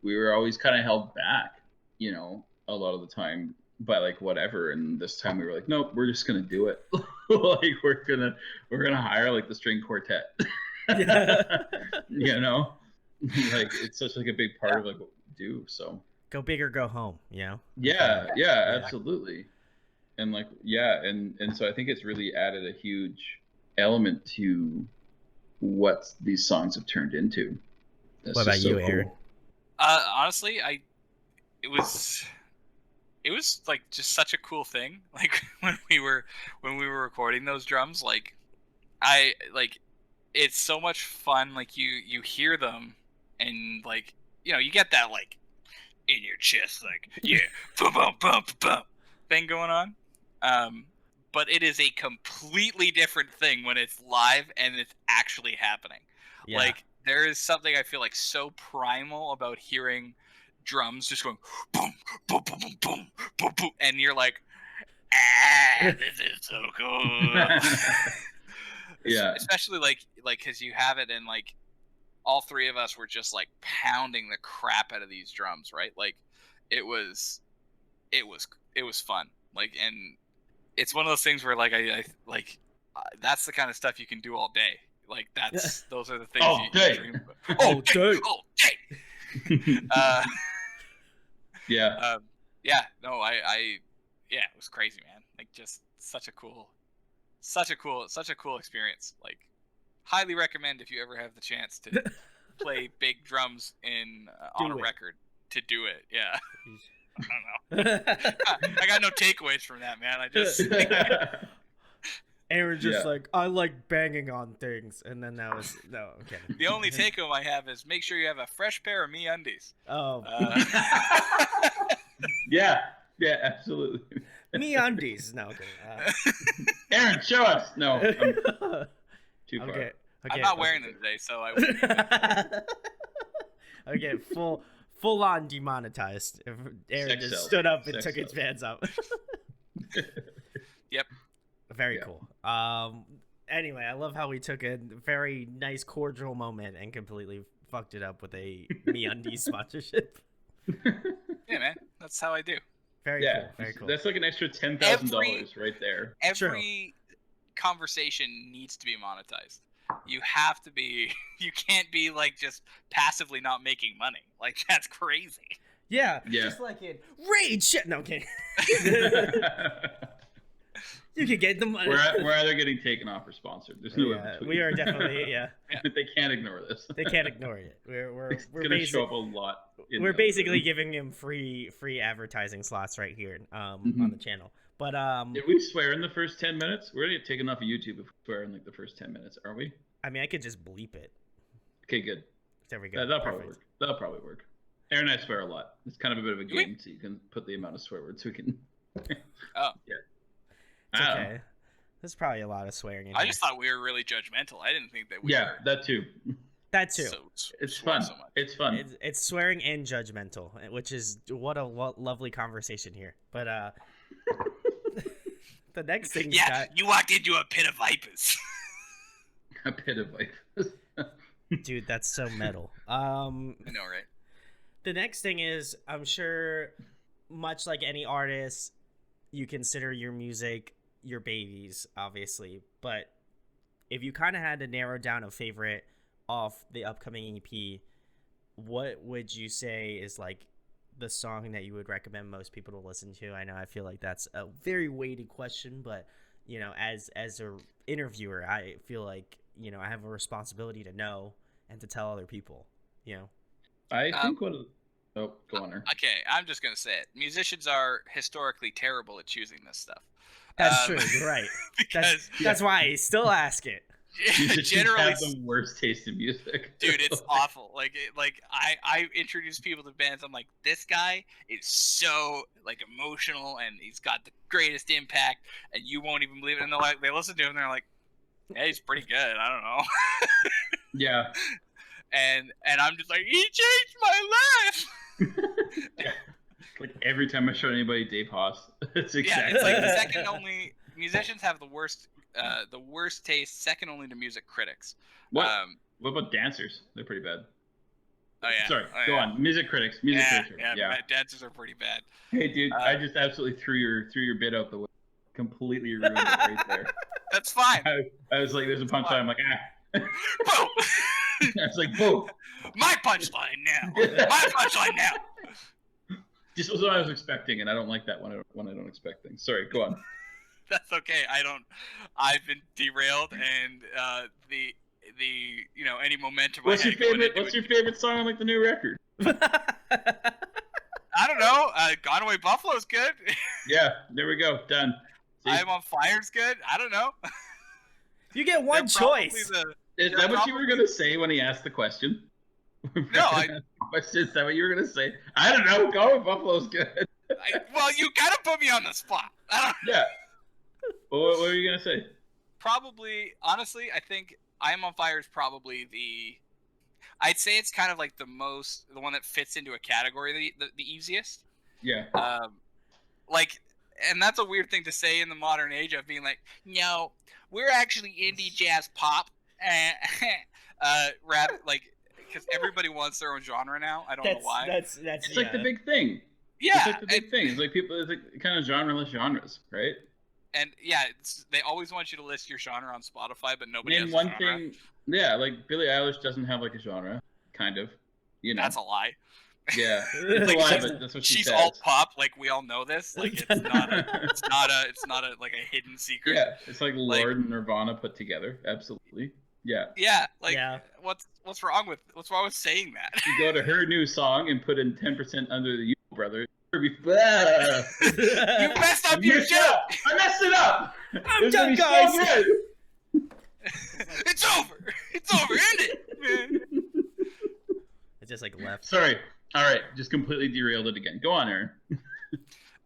S2: we were always kind of held back, you know, a lot of the time by like whatever. And this time we were like, nope, we're just gonna do it. Like we're gonna hire like the string quartet. You know, like it's such like a big part of like what we do. So
S1: go big or go home, you know.
S2: Yeah, absolutely. And like and so I think it's really added a huge element to what these songs have turned into.
S1: That's what about you, cool. Aaron?
S3: Honestly, it was like just such a cool thing. Like when we were recording those drums, like it's so much fun. Like you hear them and like, you know, you get that like in your chest, like, yeah, bum bum bum bum thing going on. But it is a completely different thing when it's live and it's actually happening. Yeah. Like there is something I feel like so primal about hearing drums just going boom, boom, boom, boom, boom, boom, boom, and you're like, this is so cool.
S2: Yeah.
S3: Especially like because you have it and like all 3 of us were just like pounding the crap out of these drums, right? Like it was fun. Like, and it's one of those things where like I that's the kind of stuff you can do all day. Like those are the things you dream about. All day.
S2: Yeah.
S3: No, yeah, it was crazy, man. Like just such a cool experience. Like highly recommend if you ever have the chance to play big drums on a record to do it. Yeah. I don't know. I got no takeaways from that, man. I just
S1: Aaron just like, I like banging on things, and then that was no. I'm kidding.
S3: The only take home I have is make sure you have a fresh pair of MeUndies.
S1: Oh,
S2: yeah, absolutely.
S1: MeUndies. No, okay.
S2: Aaron, show us. No, I'm too far.
S1: Okay.
S3: I'm not wearing them today, so I wouldn't.
S1: Okay, full on demonetized. If Aaron just stood up and took his pants off.
S3: Yep.
S1: Very cool. Anyway, I love how we took a very nice cordial moment and completely fucked it up with a MeUndies sponsorship.
S3: Yeah, man, that's how I do.
S1: Very cool. Very cool.
S2: That's like an extra $10,000 right there.
S3: Every conversation needs to be monetized. You have to be. You can't be like just passively not making money. Like that's crazy.
S1: Yeah. Just like in Rage shit. No, okay. You can get the money.
S2: We're either getting taken off or sponsored. There's no in between.
S1: We are definitely
S2: They can't ignore this.
S1: They can't ignore it. We're
S2: gonna show up a lot.
S1: We're basically giving him free advertising slots right here on the channel. But
S2: did we swear in the first 10 minutes? We're gonna get taken off of YouTube if we swear in like the first 10 minutes, aren't we?
S1: I mean, I could just bleep it.
S2: Okay, good.
S1: There we go.
S2: That'll probably work. Aaron and I swear a lot. It's kind of a bit of a game, so you can put the amount of swear words we can.
S3: Oh.
S2: Yeah.
S1: It's okay. There's probably a lot of swearing in
S3: I
S1: here.
S3: just thought we were really judgmental. I didn't think that we
S2: Yeah,
S3: were.
S2: that too.
S1: That too.
S2: It's fun. So it's fun.
S1: It's swearing and judgmental, which is what lovely conversation here. But the next thing
S3: you walked into a pit of vipers.
S2: A pit of vipers.
S1: Dude, that's so metal.
S3: I know, right?
S1: The next thing is, I'm sure, much like any artist, you consider your music your babies, obviously. But if you kind of had to narrow down a favorite off the upcoming EP, what would you say is like the song that you would recommend most people to listen to? I know I feel like that's a very weighted question, but you know, as a interviewer, I feel like, you know, I have a responsibility to know and to tell other people, you know.
S2: I think go on her.
S3: Okay, I'm just gonna say it. Musicians are historically terrible at choosing this stuff.
S1: That's true. You're right. That's why I still ask it.
S2: Generally, have the worst taste in music,
S3: dude. It's awful. Like I introduce people to bands. I'm like, this guy is so like emotional, and he's got the greatest impact, and you won't even believe it. And they listen to him, and they're like, yeah, he's pretty good. I don't know.
S2: Yeah.
S3: And I'm just like, he changed my life.
S2: Yeah. Like every time I show anybody Dave Haas, it's exactly.
S3: Yeah, it's like the second only. Musicians have the worst taste, second only to music critics.
S2: What about dancers? They're pretty bad.
S3: Oh yeah.
S2: Sorry, go on. Music critics.
S3: Yeah, dancers are pretty bad.
S2: Hey, dude, I just absolutely threw your bit out the way. Completely ruined it right there.
S3: That's fine.
S2: I was like, there's a punchline. I'm like,
S3: boom.
S2: I was like, boom.
S3: My punchline now. My punchline now.
S2: Just was what I was expecting, and I don't like that when I don't expect things. Sorry, go on.
S3: That's okay. I've been derailed, and the you know, any momentum.
S2: What's your favorite song on like the new record?
S3: I don't know. Gone Away Buffalo's good.
S2: Yeah, there we go. Done. See?
S3: I'm on Fire's good. I don't know.
S1: You get one choice.
S2: Is that what you were gonna say when he asked the question?
S3: No,
S2: is that what you were gonna say? I don't know. Gone Away Buffalo's good.
S3: Well, you gotta put me on the spot.
S2: Yeah. Well, what were you gonna say?
S3: Probably, honestly, I think I Am on Fire is probably I'd say it's kind of like the one that fits into a category the easiest.
S2: Yeah.
S3: Like, and that's a weird thing to say in the modern age of being like, no, we're actually indie jazz pop, rather like, because everybody wants their own genre now. I don't know why.
S2: It's like the big thing.
S3: Yeah,
S2: it's like the big thing. It's like it's like kind of genreless genres, right?
S3: And yeah, they always want you to list your genre on Spotify, but nobody has
S2: one
S3: a genre.
S2: Thing, yeah, like Billie Eilish doesn't have like a genre, kind of. You know,
S3: that's a lie.
S2: Yeah, it's
S3: like
S2: a lie, but that's what she says.
S3: She's alt pop, like we all know this. Like it's not a like a hidden secret.
S2: Yeah, it's like Lorde and Nirvana put together. Absolutely. Yeah.
S3: Yeah, like what's wrong with saying that?
S2: You go to her new song and put in 10% under the Yule Brothers. You
S3: messed up your joke.
S2: I messed it up.
S1: I'm done, guys.
S2: So good.
S3: It's over. It's over. End it, man.
S1: It just like left.
S2: Sorry. All right, just completely derailed it again. Go on, Aaron.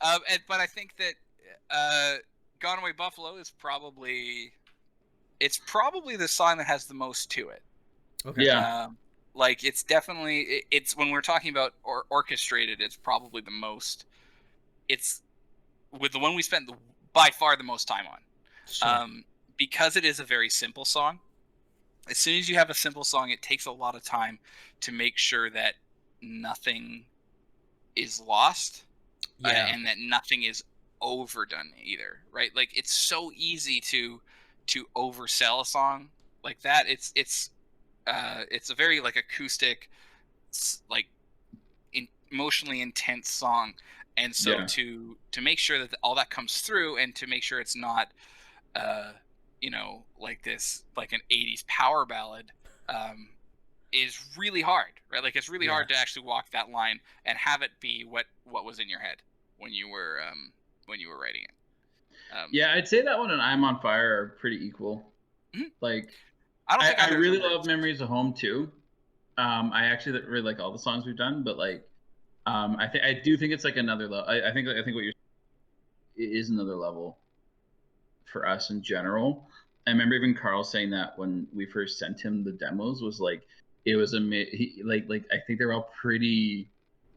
S3: But I think that "Gone Away Buffalo" is probably the song that has the most to it.
S1: Okay.
S2: Yeah.
S3: Like it's definitely it's when we're talking about orchestrated, it's probably the most. It's with the one we spent by far the most time on.
S1: Sure.
S3: Because it is a very simple song. As soon as you have a simple song, it takes a lot of time to make sure that nothing is lost, and that nothing is overdone either, right? Like it's so easy to oversell a song like that. It's a very like acoustic, like emotionally intense song, and so to make sure that all that comes through, and to make sure it's not like this, like an 80s power ballad, is really hard, right? Like it's really hard to actually walk that line and have it be what was in your head when you were writing it.
S2: I'd say that one and "I'm on Fire" are pretty equal.
S3: Mm-hmm.
S2: Like
S3: I
S2: really love "Memories of Home" too. I actually really like all the songs we've done, but like I do think it's like another level. I think what you're is another level for us in general. I remember even Carl saying that when we first sent him the demos, was like it was like I think they're all pretty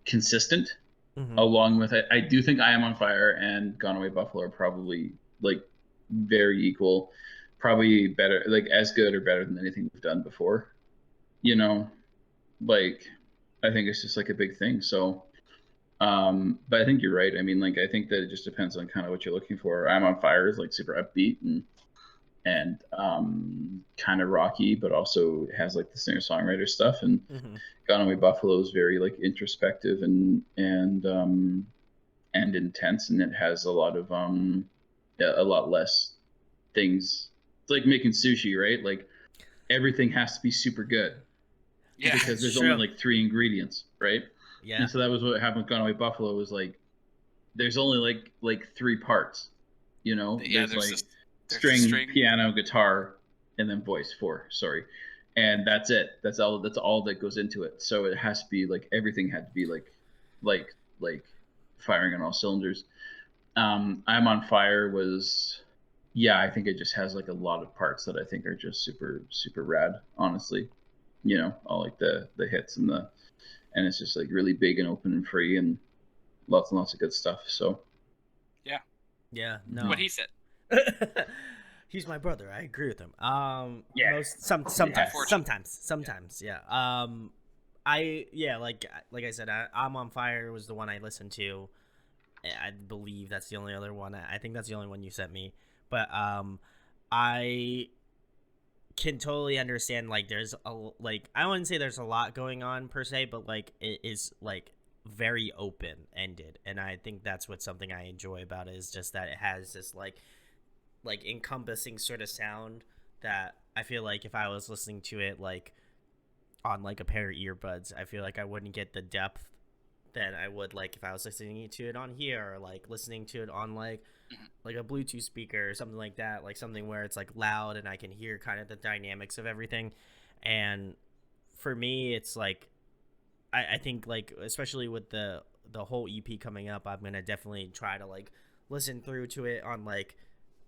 S2: consistent.
S1: Mm-hmm.
S2: Along with it, I do think "I Am on Fire" and "Gone Away Buffalo" are probably like very equal, probably better, like as good or better than anything we've done before. Like I think it's just like a big thing. So but I think you're right. I mean, like I think that it just depends on kind of what you're looking for. "I'm on Fire" is like super upbeat and kind of rocky, but also has like the singer-songwriter stuff. And "Gone Away Buffalo" is very like introspective and intense, and it has a lot of a lot less things. It's like making sushi, right? Like everything has to be super good.
S3: Yeah,
S2: because there's only like 3 ingredients, right?
S1: Yeah.
S2: And so that was what happened with "Gone Away Buffalo" was like there's only like 3 parts,
S3: Yeah,
S2: there's like string, piano, guitar, and then voice, 4, sorry. And that's it. That's all that goes into it. So it has to be like everything had to be like firing on all cylinders. "I'm on Fire" was I think it just has like a lot of parts that I think are just super super rad, honestly. All like the hits and it's just like really big and open and free and lots of good stuff. So
S1: yeah, no.
S3: What he said.
S1: He's my brother. I agree with him. Sometimes. Yeah. Like I said, "I'm on Fire" was the one I listened to. I believe that's the only other one. I think that's the only one you sent me. But I can totally understand, like there's I wouldn't say there's a lot going on per se, but like it is like very open ended, and I think that's what something I enjoy about it, is just that it has this like encompassing sort of sound that I feel like if I was listening to it like on like a pair of earbuds, I feel like I wouldn't get the depth that I would like if I was listening to it on here, or like listening to it on like a Bluetooth speaker or something like that, like something where it's like loud and I can hear kind of the dynamics of everything. And for me, it's like I think like especially with the whole EP coming up, I'm gonna definitely try to like listen through to it on like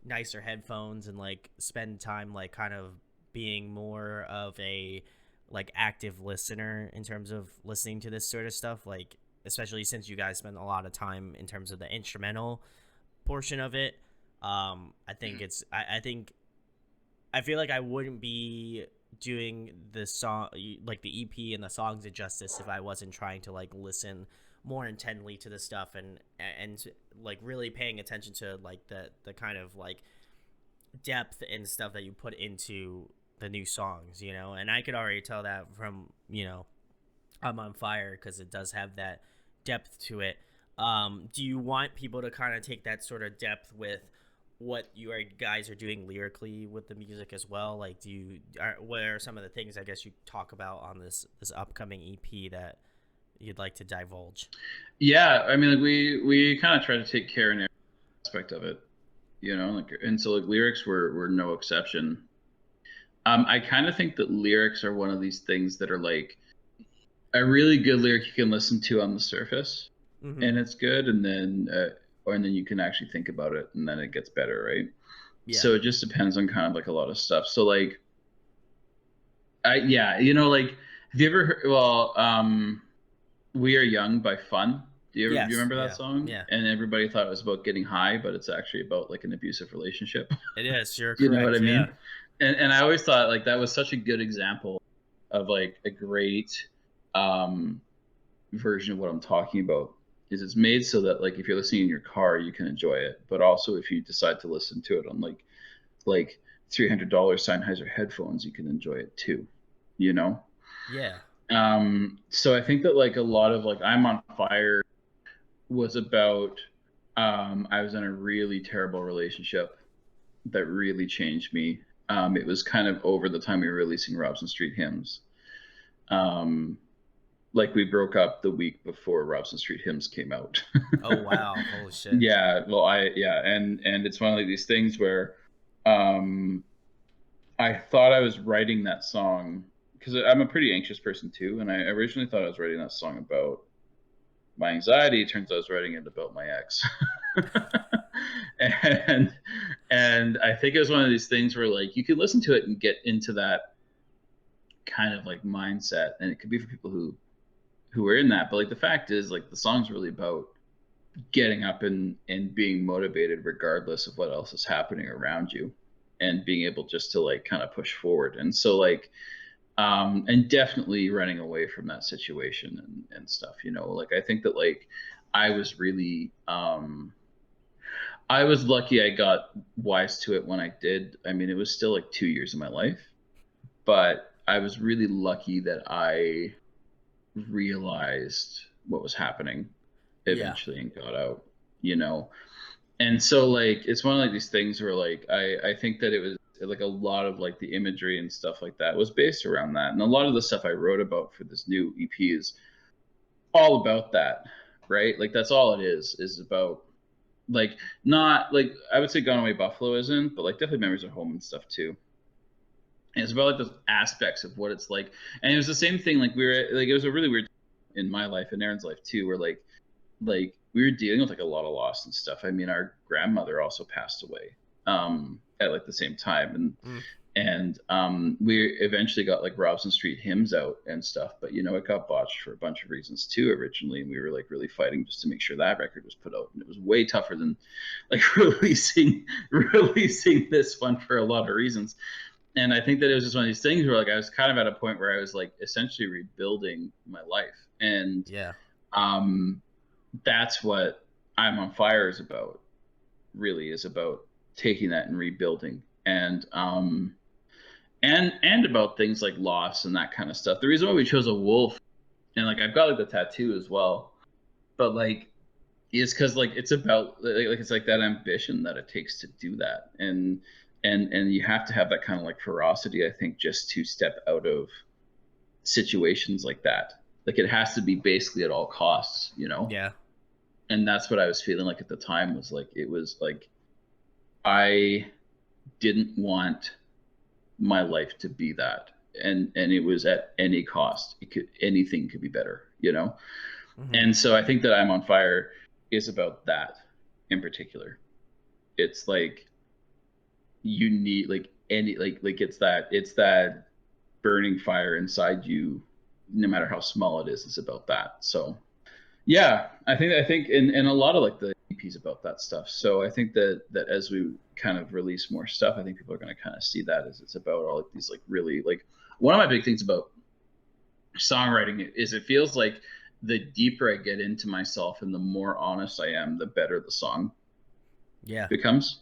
S1: nicer headphones and like spend time like kind of being more of a like active listener in terms of listening to this sort of stuff, like especially since you guys spend a lot of time in terms of the instrumental portion of it. I think it's I feel like I wouldn't be doing the song, like the EP and the songs, justice if I wasn't trying to like listen more intently to the stuff and like really paying attention to like the kind of like depth and stuff that you put into the new songs, and I could already tell that from "I'm on Fire" because it does have that depth to it. Do you want people to kind of take that sort of depth with what you guys are doing lyrically with the music as well? Like, what are some of the things I guess you talk about on this upcoming EP that you'd like to divulge?
S2: Yeah, I mean, like we kind of try to take care in every aspect of it. like, and so like lyrics were no exception. I kind of think that lyrics are one of these things that are like a really good lyric you can listen to on the surface,
S1: Mm-hmm.
S2: and it's good, and then you can actually think about it, and then it gets better, right?
S1: Yeah.
S2: So it just depends on kind of like a lot of stuff. So like, like, have you ever heard? Well, "We Are Young" by Fun. Do you
S1: Yes.
S2: remember that
S1: Yeah.
S2: song?
S1: Yeah.
S2: And everybody thought it was about getting high, but it's actually about like an abusive relationship.
S1: It is. You're
S2: You know what I
S1: correct. Yeah.
S2: mean? And I always thought like that was such a good example of like a great um version of what I'm talking about. Is it's made so that like if you're listening in your car, you can enjoy it, but also if you decide to listen to it on like $300 Sennheiser headphones, you can enjoy it too. You know?
S1: Yeah.
S2: So I think that like a lot of like I'm on Fire was about I was in a really terrible relationship that really changed me. It was kind of over the time we were releasing Robson Street Hymns. Um, like we broke up the week before Robson Street Hymns came out.
S1: Oh wow. Holy shit.
S2: Yeah, well, and it's one of like these things where um, I thought I was writing that song because I'm a pretty anxious person too, and I originally thought I was writing that song about my anxiety. It turns out I was writing it about my ex. and and I think it was one of these things where like you can listen to it and get into that kind of like mindset, and it could be for people who are in that. But like the fact is, like the song's really about getting up and being motivated regardless of what else is happening around you, and being able just to like kind of push forward. And so like and definitely running away from that situation and stuff. Like I think that like I was really I was lucky I got wise to it when I did. I mean, it was still like 2 years of my life, but I was really lucky that I realized what was happening
S1: Yeah.
S2: eventually and got out, you know? And so like it's one of like these things where like I think that it was like a lot of like the imagery and stuff like that was based around that. And a lot of the stuff I wrote about for this new EP is all about that, right? Like that's all it is about like not like I would say Gone Away Buffalo isn't, but like definitely Memories of Home and stuff too. And it's about like those aspects of what it's like. And it was the same thing, like we were like it was a really weird in my life and Aaron's life too, where like we were dealing with like a lot of loss and stuff. I mean, our grandmother also passed away at like the same time,
S1: Mm.
S2: and we eventually got like Robson Street Hymns out and stuff, but it got botched for a bunch of reasons too originally, and we were like really fighting just to make sure that record was put out, and it was way tougher than like releasing this one for a lot of reasons. And I think that it was just one of these things where like I was kind of at a point where I was like essentially rebuilding my life, and
S1: Yeah.
S2: um that's what I'm on Fire is about, really, is about taking that and rebuilding, and about things like loss and that kind of stuff. The reason why we chose a wolf, and like I've got like the tattoo as well, but like is because like it's about like it's like that ambition that it takes to do that, and you have to have that kind of like ferocity, I think, just to step out of situations like that. Like it has to be basically at all costs.
S1: Yeah.
S2: And that's what I was feeling like at the time, was like it was like I didn't want my life to be that, and it was at any cost. Anything could be better.
S1: Mm-hmm.
S2: And so I think that I'm on Fire is about that in particular. It's like you need like any like it's that burning fire inside you, no matter how small it is. It's about that. So yeah, I think and a lot of like the EPs about that stuff. So I think that as we kind of release more stuff, I think people are going to kind of see that as it's about all like these like really like one of my big things about songwriting is it feels like the deeper I get into myself and the more honest I am, the better the song
S1: Yeah.
S2: becomes.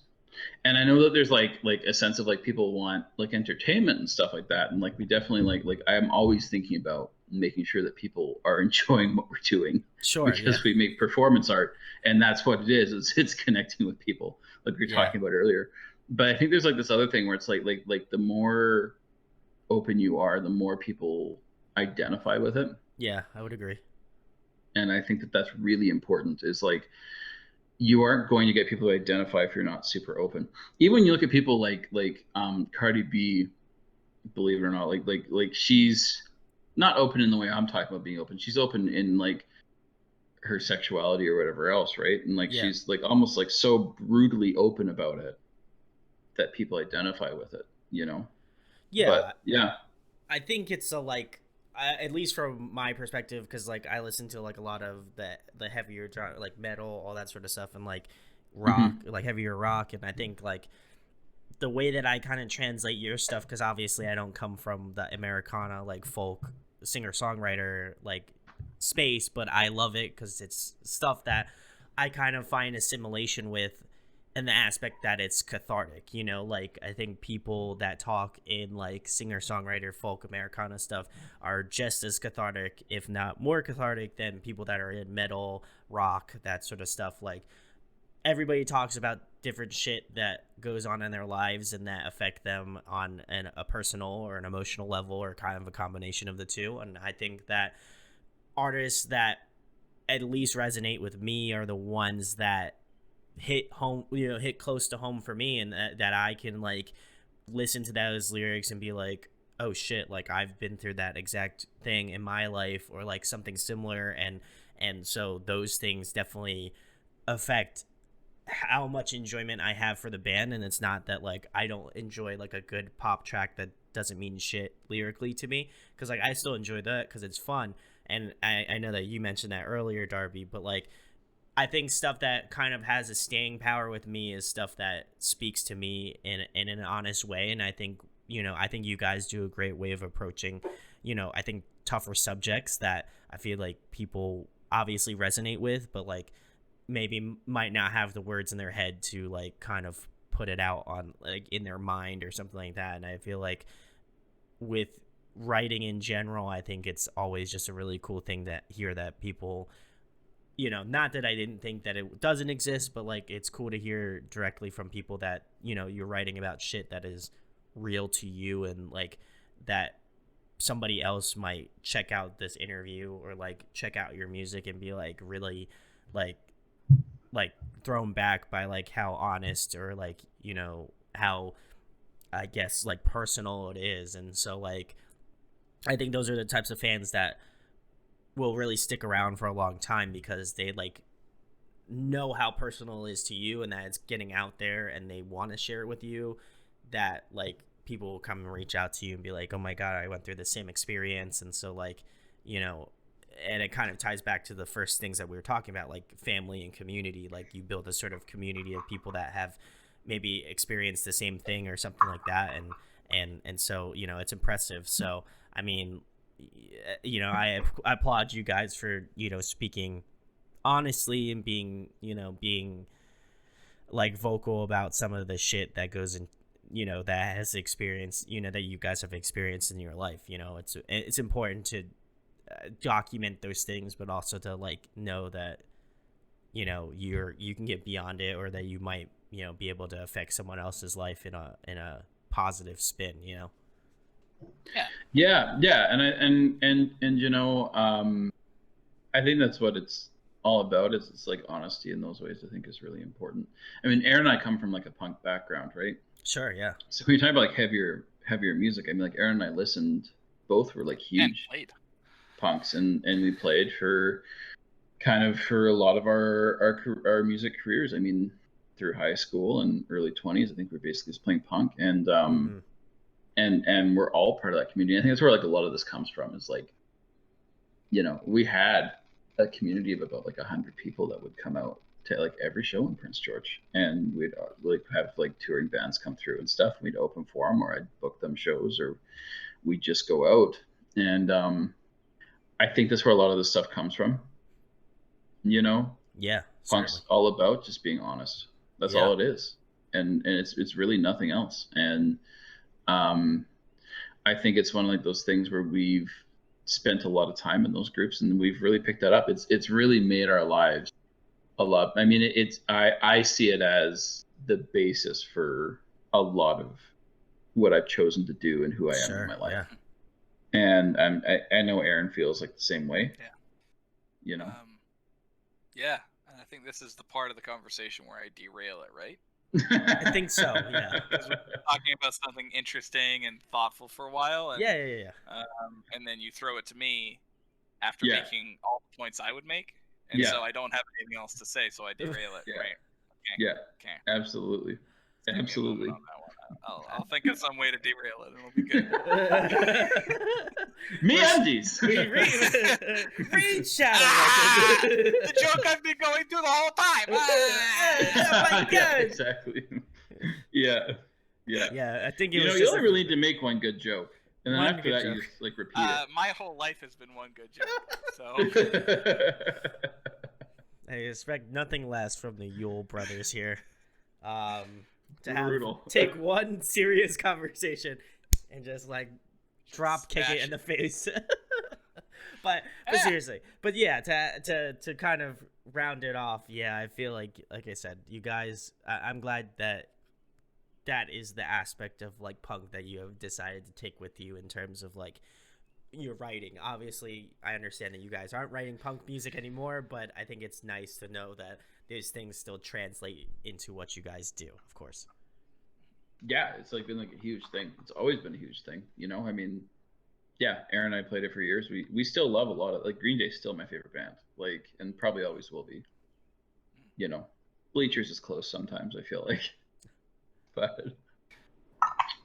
S2: And I know that there's like a sense of like people want like entertainment and stuff like that, and like we definitely like I'm always thinking about making sure that people are enjoying what we're doing,
S1: Sure. Yeah.
S2: because we make performance art, and that's what it is. It's connecting with people, like we were
S1: Yeah.
S2: talking about earlier. But I think there's like this other thing where it's like the more open you are, the more people identify with it.
S1: Yeah. I would agree.
S2: And I think that that's really important, is like you aren't going to get people to identify if you're not super open. Even when you look at people like Cardi B, believe it or not, like she's not open in the way I'm talking about being open. She's open in like her sexuality or whatever else, right? And like
S1: Yeah.
S2: she's like almost like so brutally open about it that people identify with it, you know?
S1: Yeah,
S2: But yeah.
S1: I think it's a like at least from my perspective, because like I listen to like a lot of the heavier like metal, all that sort of stuff, and like rock,
S2: Mm-hmm.
S1: like heavier rock, and I think like the way that I kind of translate your stuff, because obviously I don't come from the Americana like folk singer songwriter like space, but I love it because it's stuff that I kind of find assimilation with, in the aspect that it's cathartic. You know, like I think people that talk in like singer songwriter folk Americana stuff are just as cathartic, if not more cathartic, than people that are in metal, rock, that sort of stuff. Like everybody talks about different shit that goes on in their lives and that affect them on a personal or an emotional level, or kind of a combination of the two. And I think that artists that at least resonate with me are the ones that hit home, you know, hit close to home for me, and that I can like listen to those lyrics and be like, oh shit, like I've been through that exact thing in my life, or like something similar. And so those things definitely affect how much enjoyment I have for the band. And it's not that like I don't enjoy like a good pop track that doesn't mean shit lyrically to me, because like I still enjoy that because it's fun. And I know that you mentioned that earlier, Darby, but like I think stuff that kind of has a staying power with me is stuff that speaks to me in an honest way. And I think, you know, I think you guys do a great way of approaching, you know, I think tougher subjects that I feel like people obviously resonate with, but like maybe might not have the words in their head to like kind of put it out on like in their mind or something like that. And I feel like with writing in general, I think it's always just a really cool thing that hear that people, you know, not that I didn't think that it doesn't exist, but like it's cool to hear directly from people that, you know, you're writing about shit that is real to you, and like that somebody else might check out this interview or like check out your music and be like really like like thrown back by like how honest, or like, you know, how I guess like personal it is. And so like I think those are the types of fans that will really stick around for a long time, because they like know how personal it is to you, and that it's getting out there and they want to share it with you, that like people will come and reach out to you and be like, oh my god, I went through the same experience. And so like, you know, and it kind of ties back to the first things that we were talking about, like family and community. Like you build a sort of community of people that have maybe experienced the same thing or something like that. And so, you know, it's impressive. So I mean, you know, I applaud you guys for, you know, speaking honestly and being, you know, being like vocal about some of the shit that goes in, you know, that has experienced, you know, that you guys have experienced in your life. You know, it's important to document those things, but also to like know that, you know, you can get beyond it, or that you might, you know, be able to affect someone else's life in a positive spin, you know.
S2: Yeah, and you know, I think that's what it's all about. Is it's like honesty in those ways. I think is really important. I mean, Aaron and I come from like a punk background, right?
S1: Sure, yeah.
S2: So when you talk about like heavier music, I mean, like Aaron and I listened. Both were like
S3: And
S2: huge
S3: played.
S2: punks, and we played for kind of for a lot of our music careers. I mean, through high school and early 20s, I think we're basically just playing punk, and and we're all part of that community. I think that's where like a lot of this comes from. Is like, you know, we had a community of about like 100 people that would come out to like every show in Prince George, and we'd like have like touring bands come through and stuff. We'd open for them, or I'd book them shows, or we'd just go out. And I think that's where a lot of this stuff comes from. You know,
S1: Yeah, certainly.
S2: punk's all about just being honest. That's
S1: Yeah.
S2: all it is, and it's really nothing else. And um, I think it's one of like those things where we've spent a lot of time in those groups, and we've really picked that up. It's really made our lives a lot. I mean, it's I see it as the basis for a lot of what I've chosen to do and who I am in
S1: Sure,
S2: my life.
S1: yeah.
S2: And I know Aaron feels like the same way.
S3: Yeah.
S2: You know.
S3: Yeah, and think this is the part of the conversation where I derail it, right?
S1: I think so. Yeah.
S3: Because we're talking about something interesting and thoughtful for a while, and
S1: Yeah.
S3: and then you throw it to me after
S2: Yeah.
S3: making all the points I would make, and
S2: Yeah.
S3: so I don't have anything else to say, so I derail it.
S2: Yeah.
S3: Right?
S2: Yeah.
S3: Okay.
S2: Absolutely.
S3: Give me a
S2: Absolutely.
S3: moment on that one. I'll think of some way to derail it, and it'll be good.
S2: MeUndies.
S1: Read Shadow
S3: The joke I've been going through the whole time.
S1: Oh my god!
S2: Yeah, exactly. Yeah.
S1: I think it
S2: You
S1: was
S2: know,
S1: just
S2: you only really need to make one good joke, and then
S1: One
S2: after
S1: good
S2: that, you
S1: joke.
S2: just like repeat
S3: My whole life has been one good joke, so
S2: it.
S1: I expect nothing less from the Yule Brothers here. To
S2: Brutal.
S1: take one serious conversation and just like drop kick it
S3: smash
S1: in the face. but seriously, but yeah, to kind of round it off, yeah, I feel like I said, you guys, I'm glad that is the aspect of like punk that you have decided to take with you in terms of like your writing. Obviously, I understand that you guys aren't writing punk music anymore, but I think it's nice to know that these things still translate into what you guys do, of course.
S2: Yeah, it's like been like a huge thing. It's always been a huge thing, you know. I mean, yeah, Aaron and I played it for years. We still love a lot of like Green Day's still my favorite band, like, and probably always will be. You know, Bleachers is close sometimes, I feel like. But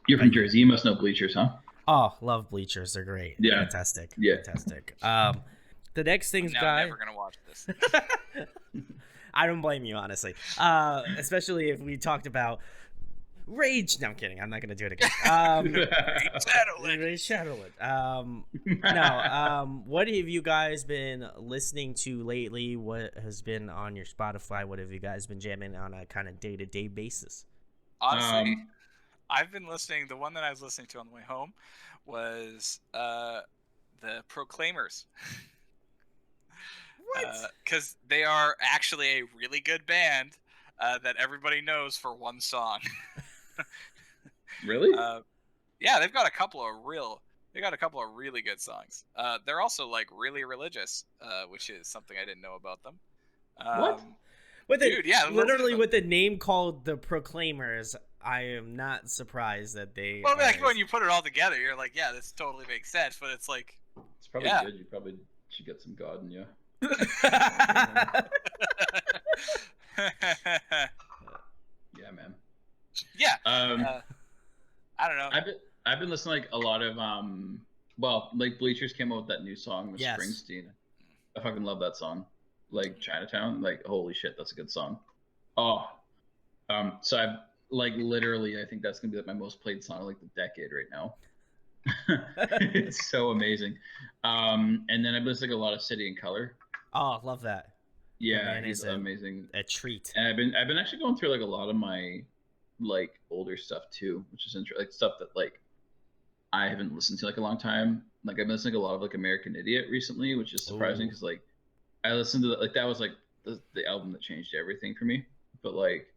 S2: you're from Jersey, you must know Bleachers, huh?
S1: Oh, love Bleachers. They're great.
S2: Yeah.
S1: Fantastic.
S2: Yeah.
S1: Fantastic. The next thing's,
S3: I'm
S1: guy.
S3: never gonna watch this.
S1: I don't blame you, honestly. Especially if we talked about Rage. No, I'm kidding. I'm not gonna do it again. Shadowland. What have you guys been listening to lately? What has been on your Spotify? What have you guys been jamming on a kind of day-to-day basis?
S3: Honestly, I've been listening. The one that I was listening to on the way home was the Proclaimers.
S1: What?
S3: Because they are actually a really good band that everybody knows for one song.
S2: Really?
S3: Yeah, they've got a couple of really good songs. They're also like really religious, which is something I didn't know about them.
S2: What?
S1: Dude, literally with a name called the Proclaimers, I am not surprised that they.
S3: Well, like when you put it all together, you're like, yeah, this totally makes sense. But it's like,
S2: it's probably good. You probably should get some God in you. Yeah, man.
S3: Yeah.
S2: I
S3: don't know.
S2: I've been listening like a lot of like Bleachers came out with that new song with Springsteen. I fucking love that song. Like Chinatown, like holy shit, that's a good song. So I've like literally, I think that's gonna be like my most played song of like the decade right now. It's so amazing. And then I've listened to a lot of City and Color.
S1: Oh, love that.
S2: Yeah, he's amazing.
S1: A treat.
S2: And I've been actually going through like a lot of my like older stuff too, which is interesting. Like stuff that like I haven't listened to like a long time. Like I've been listening to a lot of like American Idiot recently, which is surprising because like I listened to that was like the album that changed everything for me. But like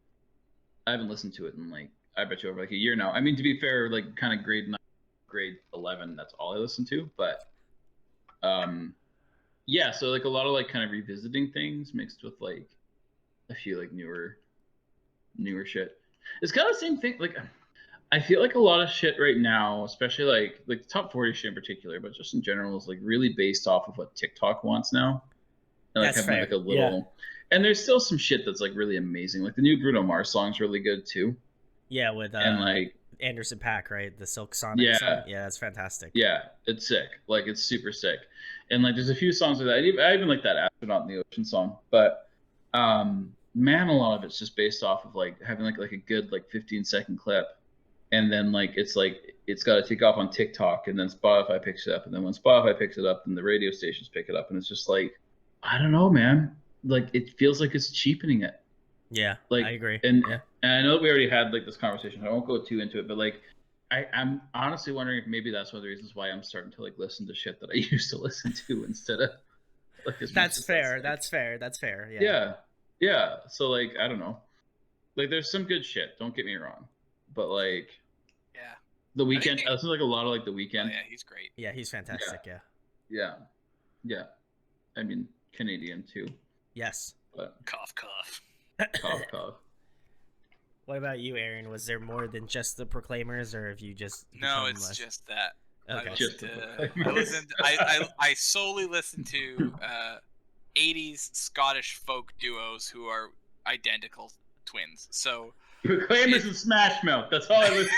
S2: I haven't listened to it in like I bet you over like a year now. I mean, to be fair, like kind of grade 9, grade 11, that's all I listened to. But yeah, so like a lot of like kind of revisiting things mixed with like a few like newer shit. It's kind of the same thing. Like I feel like a lot of shit right now, especially like the top 40 shit in particular, but just in general, is like really based off of what TikTok wants now. And like having like a little, and there's still some shit that's like really amazing. Like the new Bruno Mars song's really good too.
S1: Yeah, with
S2: and like
S1: Anderson .Paak, right? The Silk Sonic song. Yeah, that's fantastic.
S2: Yeah, it's sick. Like it's super sick. And like there's a few songs like that. I even like that Astronaut in the Ocean song. But man, a lot of it's just based off of like having like a good like 15-second clip. And then like it's got to take off on TikTok, and then Spotify picks it up, and then when Spotify picks it up, then the radio stations pick it up, and it's just like, I don't know, man. Like it feels like it's cheapening it.
S1: Yeah,
S2: like
S1: I agree.
S2: And I know we already had like this conversation. I won't go too into it, but like I'm honestly wondering if maybe that's one of the reasons why I'm starting to like listen to shit that I used to listen to instead of like as
S1: That's
S2: much
S1: fair.
S2: as
S1: That's fair. That's fair.
S2: Yeah. So like I don't know. Like there's some good shit. Don't get me wrong, but like The Weeknd. I listen to like a lot of like The Weeknd.
S3: Oh, yeah, he's great.
S1: Yeah, he's fantastic.
S2: Yeah. I mean, Canadian too.
S1: Yes.
S2: But
S3: Cough, cough.
S2: cough, cough.
S1: What about you, Aaron? Was there more than just the Proclaimers, or have you just
S3: No,
S1: become
S3: it's
S1: less...
S3: just that.
S1: Okay.
S3: I solely listened to 80s Scottish folk duos who are identical twins. So
S2: Proclaimers and Smash Mouth. That's all I listen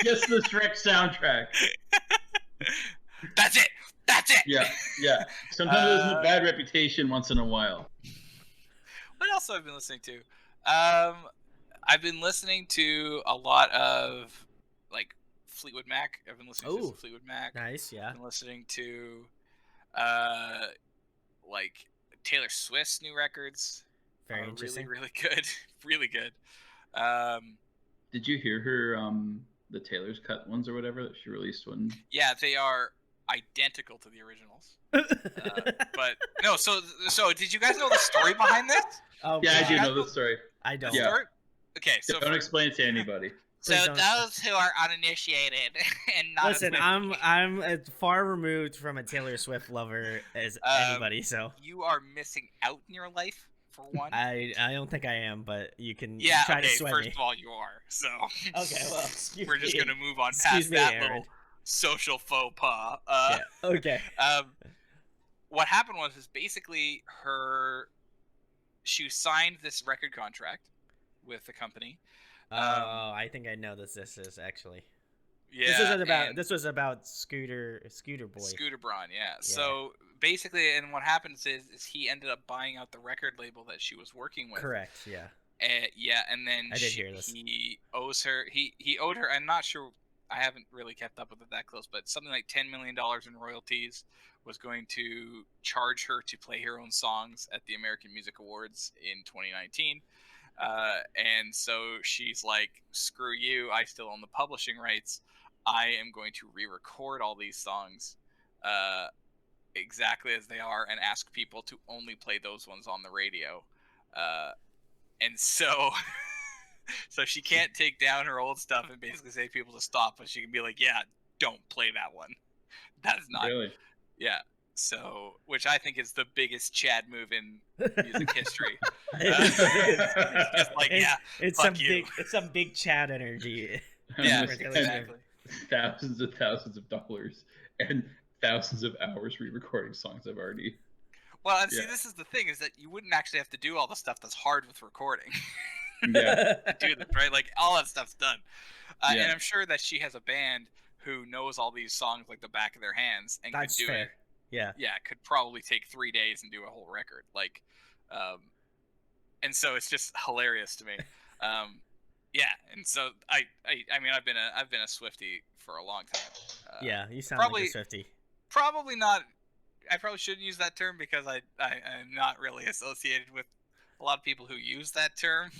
S2: to. Just the Shrek soundtrack.
S3: That's it. That's it.
S2: Yeah. Sometimes there's a bad reputation once in a while.
S3: What else have I been listening to? I've been listening to a lot of like Fleetwood Mac. I've been listening to some Fleetwood Mac.
S1: Nice, yeah.
S3: I've been listening to like Taylor Swift's new records.
S1: Very interesting.
S3: Really good. Really good.
S2: Did you hear her the Taylor's cut ones or whatever that she released one?
S3: Yeah, they are identical to the originals. But no, so did you guys know the story behind this?
S1: Oh,
S2: yeah, I do know the story.
S1: I don't.
S2: Yeah.
S3: Okay, so
S2: don't explain it to anybody.
S3: So those who are uninitiated and not
S1: listen, I'm as far removed from a Taylor Swift lover as anybody. So
S3: you are missing out in your life for one.
S1: I don't think I am, but you can
S3: yeah.
S1: try
S3: Okay,
S1: to sweat
S3: first
S1: me.
S3: of all, you are. So
S1: okay, well,
S3: we're just gonna move on
S1: excuse
S3: past
S1: me,
S3: that
S1: Aaron.
S3: little social faux pas.
S1: Yeah. Okay.
S3: What happened was basically she signed this record contract with the company.
S1: I think I know this is actually.
S3: Yeah.
S1: This was about Scooter Boy.
S3: Scooter Braun, yeah. So basically, and what happens is he ended up buying out the record label that she was working with.
S1: Correct. Yeah.
S3: And then
S1: I did hear this.
S3: He owes her. He owed her. I'm not sure. I haven't really kept up with it that close, but something like $10 million in royalties was going to charge her to play her own songs at the American Music Awards in 2019. And so she's like, screw you, I still own the publishing rights. I am going to re-record all these songs exactly as they are and ask people to only play those ones on the radio. And so so she can't take down her old stuff and basically say to people to stop, but she can be like, yeah, don't play that one. That's not
S2: really.
S3: Yeah. So, which I think is the biggest Chad move in music history.
S1: It's
S3: just like,
S1: it's some big Chad energy.
S3: Yeah, exactly.
S2: Thousands of dollars and thousands of hours re-recording songs I've already.
S3: Well, and see, this is the thing, is that you wouldn't actually have to do all the stuff that's hard with recording.
S2: Yeah.
S3: Do this, right? Like, all that stuff's done. And I'm sure that she has a band who knows all these songs like the back of their hands and
S1: that's
S3: could do
S1: fair.
S3: it.
S1: Yeah.
S3: Yeah, it could probably take 3 days and do a whole record. Like, and so it's just hilarious to me. Yeah, and so I mean, I've been a Swiftie for a long time.
S1: Yeah, you sound
S3: probably,
S1: like a Swiftie.
S3: Probably not. I probably shouldn't use that term because I'm not really associated with a lot of people who use that term.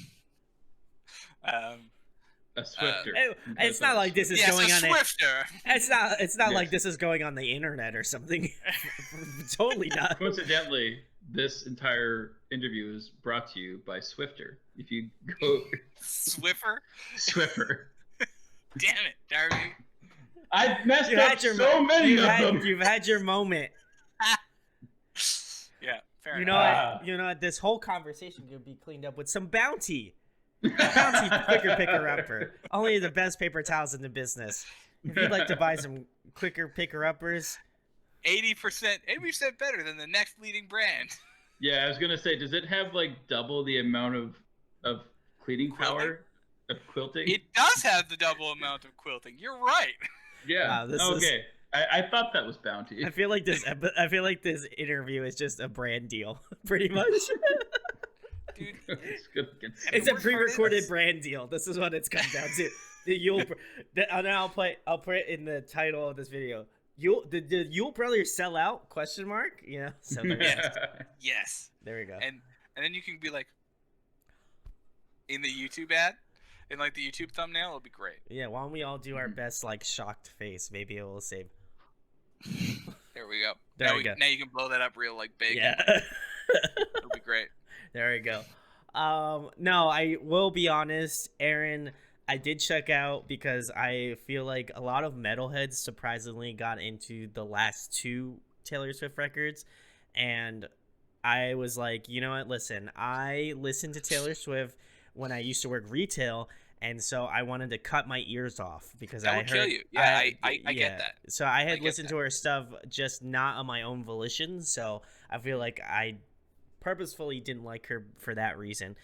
S2: A Swifter.
S1: It's not like this is going on.
S3: Swifter.
S1: It's not like this is going on the internet or something. Totally not.
S2: Coincidentally, this entire interview is brought to you by Swifter. If you go
S3: Swiffer. Damn it, Darby.
S2: I messed up so many of them.
S1: You've had your moment.
S3: Yeah, fair enough.
S1: You know what? This whole conversation could be cleaned up with some bounty. Bounty quicker picker upper. Only the best paper towels in the business. If you'd like to buy some quicker picker uppers,
S3: 80% better than the next leading brand.
S2: Yeah, I was gonna say, does it have like double the amount of cleaning power of quilting?
S3: It does have the double amount of quilting. You're right.
S2: Yeah. Wow, okay. I thought that was bounty.
S1: I feel like this interview is just a brand deal, pretty much.
S3: Dude,
S1: it's a pre-recorded brand deal. This is what it's come down to. I'll put it in the title of this video. Did the Yule Brothers sell out? Question mark. Yeah. So
S3: yes.
S1: There we go.
S3: And then you can be like, in the YouTube ad, in like the YouTube thumbnail, it'll be great.
S1: Yeah. Why don't we all do our best like shocked face? Maybe it will save.
S3: There we go.
S1: There we go.
S3: Now you can blow that up real like big.
S1: Yeah.
S3: It'll be great.
S1: There we go. No, I will be honest, Aaron. I did check out because I feel like a lot of metalheads surprisingly got into the last two Taylor Swift records, and I was like, you know what? Listen, I listened to Taylor Swift when I used to work retail, and so I wanted to cut my ears off because
S3: That
S1: I
S3: would kill
S1: heard
S3: you. Yeah, I get that.
S1: So I
S3: I
S1: had
S3: get
S1: listened
S3: that.
S1: to her stuff just not on my own volition. So I feel like I purposefully didn't like her for that reason,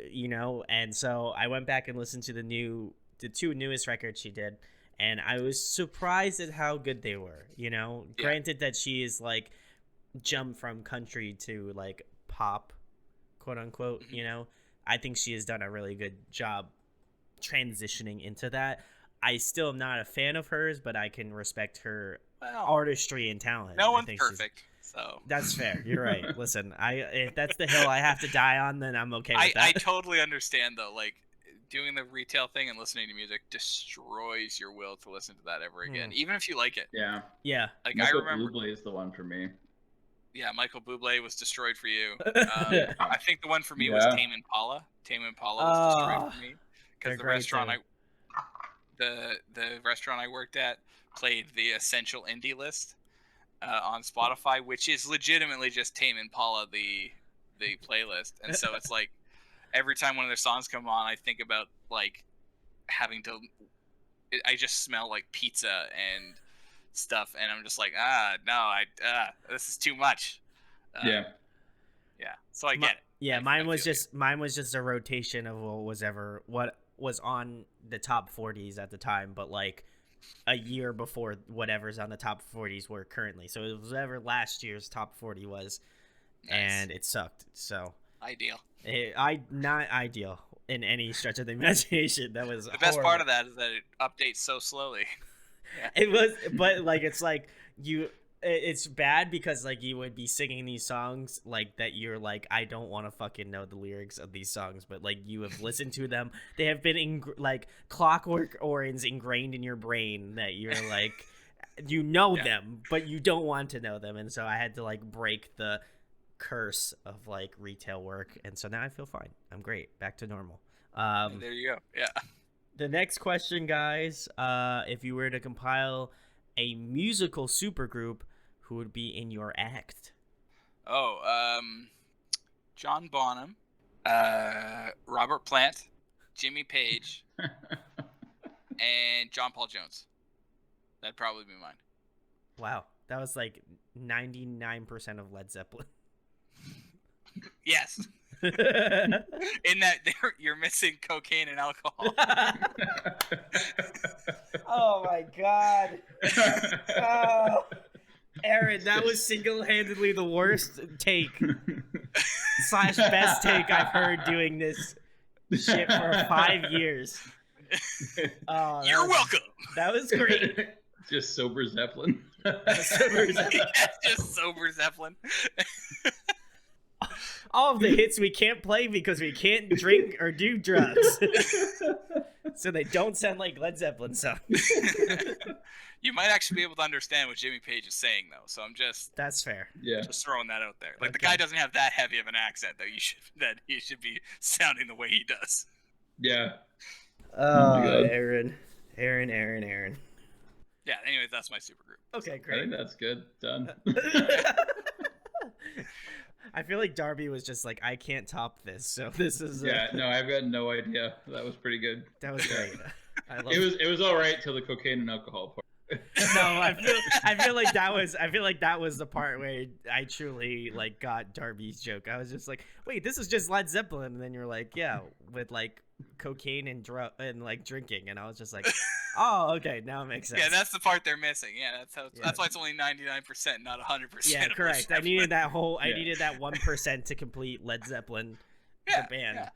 S1: you know. And so I went back and listened to the two newest records she did, and I was surprised at how good they were. You know,
S3: Yeah.
S1: granted that she is like jumped from country to like pop, quote unquote.
S3: Mm-hmm.
S1: You know, I think she has done a really good job transitioning into that. I still am not a fan of hers, but I can respect her artistry and talent.
S3: No
S1: I
S3: one's
S1: think
S3: perfect, so
S1: that's fair. You're right. Listen, if that's the hill I have to die on, then I'm okay with that.
S3: I totally understand though. Like, doing the retail thing and listening to music destroys your will to listen to that ever again, even if you like it.
S2: Yeah.
S1: Yeah.
S3: Like,
S2: Michael
S3: I remember
S2: Bublé is the one for me.
S3: Yeah, Michael Bublé was destroyed for you. I think the one for me was Tame Impala. Tame Impala was destroyed for me because the restaurant I worked at played the Essential Indie list on Spotify, which is legitimately just Tame Impala, the playlist. And so it's like every time one of their songs come on, I think about like having to. I just smell like pizza and stuff, and I'm just like, this is too much.
S2: Yeah.
S3: So I get it.
S1: Yeah, mine was just a rotation of what was on the top 40s at the time, but like a year before whatever's on the top 40s were currently. So it was whatever last year's top 40 was, and it sucked. So
S3: ideal.
S1: Not ideal in any stretch of the imagination. That was
S3: the best part of that is that it updates so slowly.
S1: It was, but like it's bad because like you would be singing these songs like that you're like, I don't want to fucking know the lyrics of these songs, but like you have listened to them, they have been like clockwork orange ingrained in your brain that you're like you know them but you don't want to know them. And so I had to like break the curse of like retail work, and so now I feel fine. I'm great, back to normal.
S3: There you go. Yeah.
S1: The next question, guys, if you were to compile a musical supergroup, who would be in your act?
S3: John Bonham, Robert Plant, Jimmy Page, and John Paul Jones. That'd probably be mine.
S1: Wow, that was like 99% of Led Zeppelin.
S3: Yes. In that you're missing cocaine and alcohol.
S1: Oh my god. Oh. Aaron, that was single-handedly the worst take / best take I've heard doing this shit for 5 years. Oh,
S3: you're welcome.
S1: That was great.
S2: Just sober Zeppelin.
S3: Just sober Zeppelin.
S1: All of the hits we can't play because we can't drink or do drugs. So they don't sound like Led Zeppelin songs.
S3: You might actually be able to understand what Jimmy Page is saying, though. So
S1: That's fair.
S2: Yeah.
S3: Just throwing that out there. Like, the guy doesn't have that heavy of an accent that he should be sounding the way he does.
S2: Yeah.
S1: Oh my God. Aaron.
S3: Yeah. Anyways, that's my supergroup.
S1: Okay, great.
S2: I think that's good. Done.
S1: I feel like Darby was just like, I can't top this. So this is.
S2: No, I've got no idea. That was pretty good.
S1: That was great.
S2: It was all right till the cocaine and alcohol part.
S1: No, I feel like that was the part where I truly like got Darby's joke. I was just like, wait, this is just Led Zeppelin, and then you're like, yeah, with like cocaine and like drinking, and I was just like, oh, okay, now it makes sense.
S3: Yeah, that's the part they're missing. Yeah, that's why it's only 99%, not 100%.
S1: Yeah, correct. I needed that 1% to complete Led Zeppelin, the band.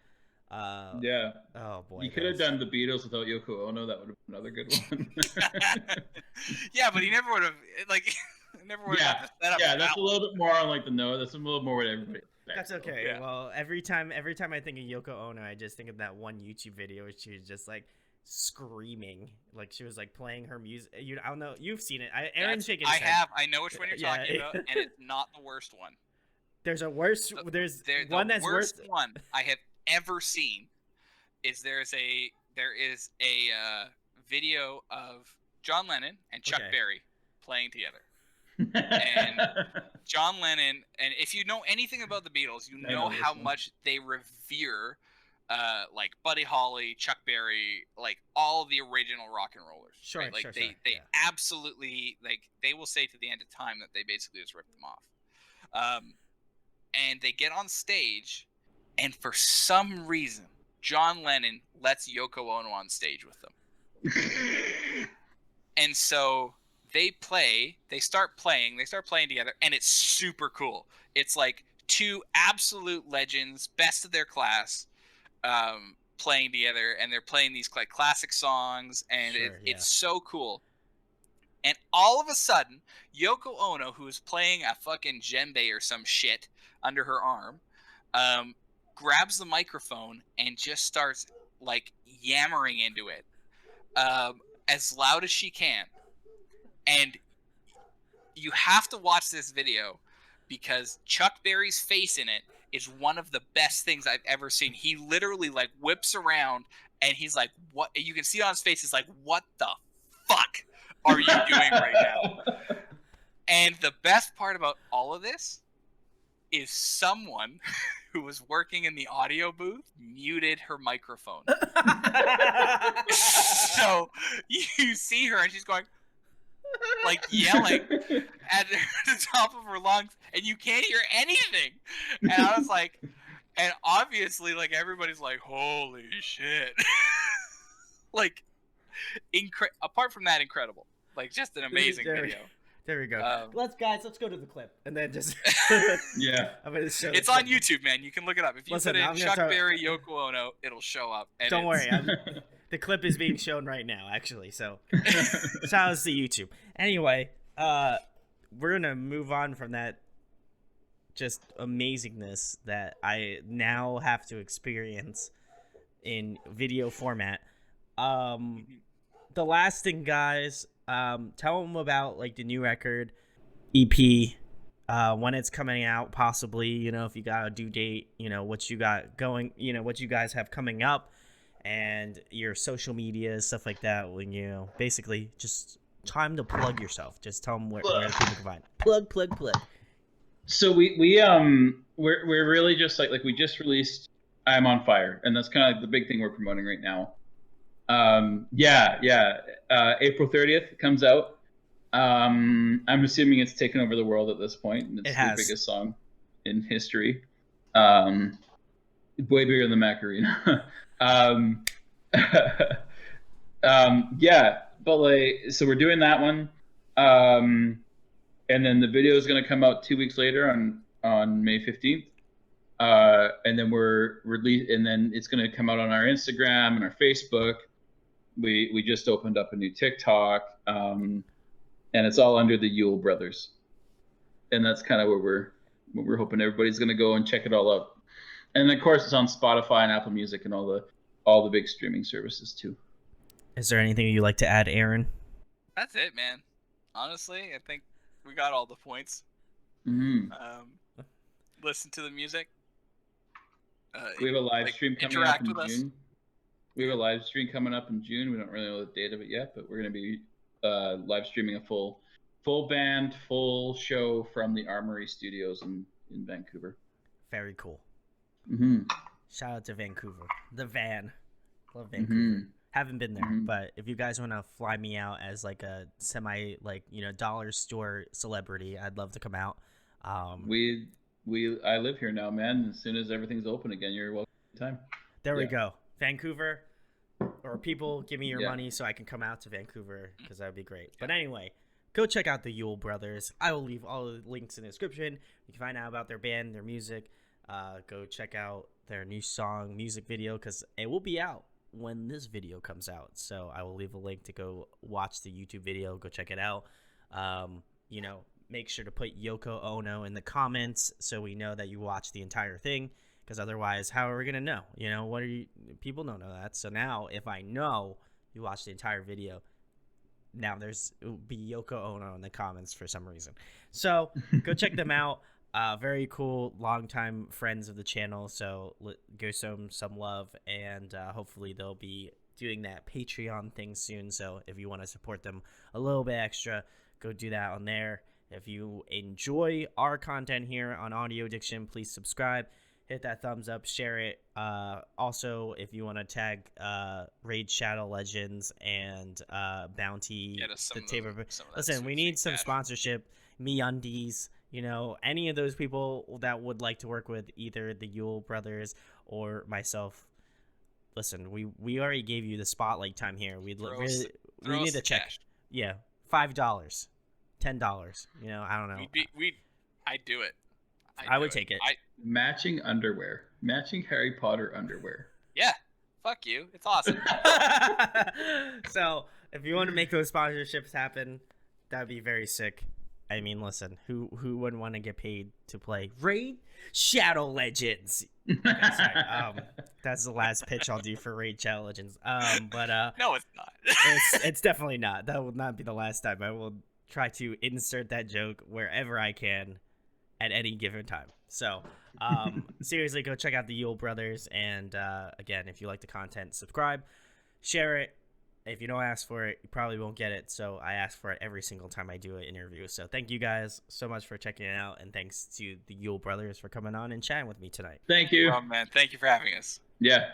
S2: Yeah.
S1: Oh boy.
S2: You could have done the Beatles without Yoko Ono. That would have been another good one.
S3: Yeah, but he never would have got the setup.
S2: Yeah, that's a little bit more on like the no. That's a little more what everybody expects.
S1: That's okay. Yeah. Well, every time I think of Yoko Ono, I just think of that one YouTube video where she was just like screaming, like she was like playing her music. I don't know. You've seen it. Aaron's shaking his head.
S3: I know which one you're talking about, and it's not the worst one.
S1: There's a worse. There's one that's worse.
S3: The worst one I have ever seen is there is a video of John Lennon and Chuck Berry playing together. And John Lennon, and if you know anything about the Beatles, you know how much they revere like Buddy Holly, Chuck Berry, like all the original rock and rollers.
S1: Sure,
S3: right? Like
S1: sure,
S3: they absolutely, like, they will say to the end of time that they basically just ripped them off. And they get on stage, and for some reason, John Lennon lets Yoko Ono on stage with them. And so they start playing together, and it's super cool. It's like two absolute legends, best of their class, playing together, and they're playing these like classic songs, and it's so cool. And all of a sudden, Yoko Ono, who is playing a fucking djembe or some shit under her arm, grabs the microphone and just starts like yammering into it as loud as she can. And you have to watch this video because Chuck Berry's face in it is one of the best things I've ever seen. He literally like whips around and he's like, what? You can see on his face, is like, what the fuck are you doing right now? And the best part about all of this is someone who was working in the audio booth muted her microphone. So you see her and she's going, like, yelling at the top of her lungs, and you can't hear anything. And I was like, and obviously, like, everybody's like, holy shit. Like, apart from that, incredible. Like, just an amazing video.
S1: There we go. Let's go to the clip, and then just
S2: yeah.
S1: I'm gonna show
S3: it's on YouTube, man. You can look it up. If you put in Chuck Berry, Yoko Ono, it'll show up. And
S1: don't worry, the clip is being shown right now, actually. So shout out to YouTube. Anyway, we're gonna move on from that just amazingness that I now have to experience in video format. The last thing, guys. Tell them about like the new record, EP, when it's coming out, possibly, you know, if you got a due date, you know, what you got going, you know, what you guys have coming up, and your social media, stuff like that. When, you know, basically just time to plug yourself. Just tell them where people can find. Plug.
S2: So we're really just like we just released I'm on Fire, and that's kind of like the big thing we're promoting right now. April 30th comes out. I'm assuming it's taken over the world at this point. And it's the biggest song in history. Way bigger than the Macarena. But like, so we're doing that one. And then the video is going to come out 2 weeks later on May 15th. And then and then it's going to come out on our Instagram and our Facebook. We just opened up a new TikTok, and it's all under the Yule Brothers, and that's kind of where we're hoping everybody's going to go and check it all out. And of course, it's on Spotify and Apple Music and all the big streaming services too.
S1: Is there anything you'd like to add, Aaron?
S3: That's it, man. Honestly, I think we got all the points.
S2: Mm-hmm.
S3: Listen to the music.
S2: We have a live stream coming up in June. We have a live stream coming up in June. We don't really know the date of it yet, but we're going to be live streaming a full band, full show from the Armory Studios in Vancouver.
S1: Very cool.
S2: Mm-hmm.
S1: Shout out to Vancouver. The van. Love Vancouver. Mm-hmm. Haven't been there, but if you guys want to fly me out as like a semi, like, you know, dollar store celebrity, I'd love to come out.
S2: I live here now, man. As soon as everything's open again, you're welcome anytime.
S1: There we go. Vancouver, or people, give me your money so I can come out to Vancouver, because that would be great. But anyway, go check out the Yule Brothers. I will leave all the links in the description. You can find out about their band, their music. Go check out their new song, music video, because it will be out when this video comes out. So I will leave a link to go watch the YouTube video. Go check it out. You know, make sure to put Yoko Ono in the comments so we know that you watched the entire thing. Because otherwise, how are we going to know? You know, people don't know that. So now, if I know you watched the entire video, now it will be Yoko Ono in the comments for some reason. So go check them out. Very cool, longtime friends of the channel. So go show them some love, and hopefully they'll be doing that Patreon thing soon. So if you want to support them a little bit extra, go do that on there. If you enjoy our content here on Audio Addiction, please subscribe, hit that thumbs up, share it. Also, if you want to tag Raid Shadow Legends and Bounty,
S3: Get us
S1: the Tabor.
S3: some of that
S1: Listen, we
S3: sweet,
S1: need
S3: sweet
S1: some
S3: cash.
S1: sponsorship. MeUndies, any of those people that would like to work with either the Yule Brothers or myself. Listen, we already gave you the spotlight time here. We need a check.
S3: Cash.
S1: Yeah, $5, $10. I don't know.
S3: I'd do it.
S1: I would take it.
S2: Matching underwear, matching Harry Potter underwear.
S3: Yeah, fuck you. It's awesome.
S1: So if you want to make those sponsorships happen, that'd be very sick. I mean, listen, who wouldn't want to get paid to play Raid Shadow Legends? Okay, sorry. That's the last pitch I'll do for Raid Shadow Legends. But
S3: no, it's not.
S1: it's definitely not. That will not be the last time. I will try to insert that joke wherever I can at any given time. So, seriously, go check out the Yule Brothers. And again, if you like the content, subscribe, share it. If you don't ask for it, you probably won't get it. So I ask for it every single time I do an interview. So thank you guys so much for checking it out. And thanks to the Yule Brothers for coming on and chatting with me tonight.
S2: Thank you.
S3: Oh, man. Thank you for having us.
S2: Yeah.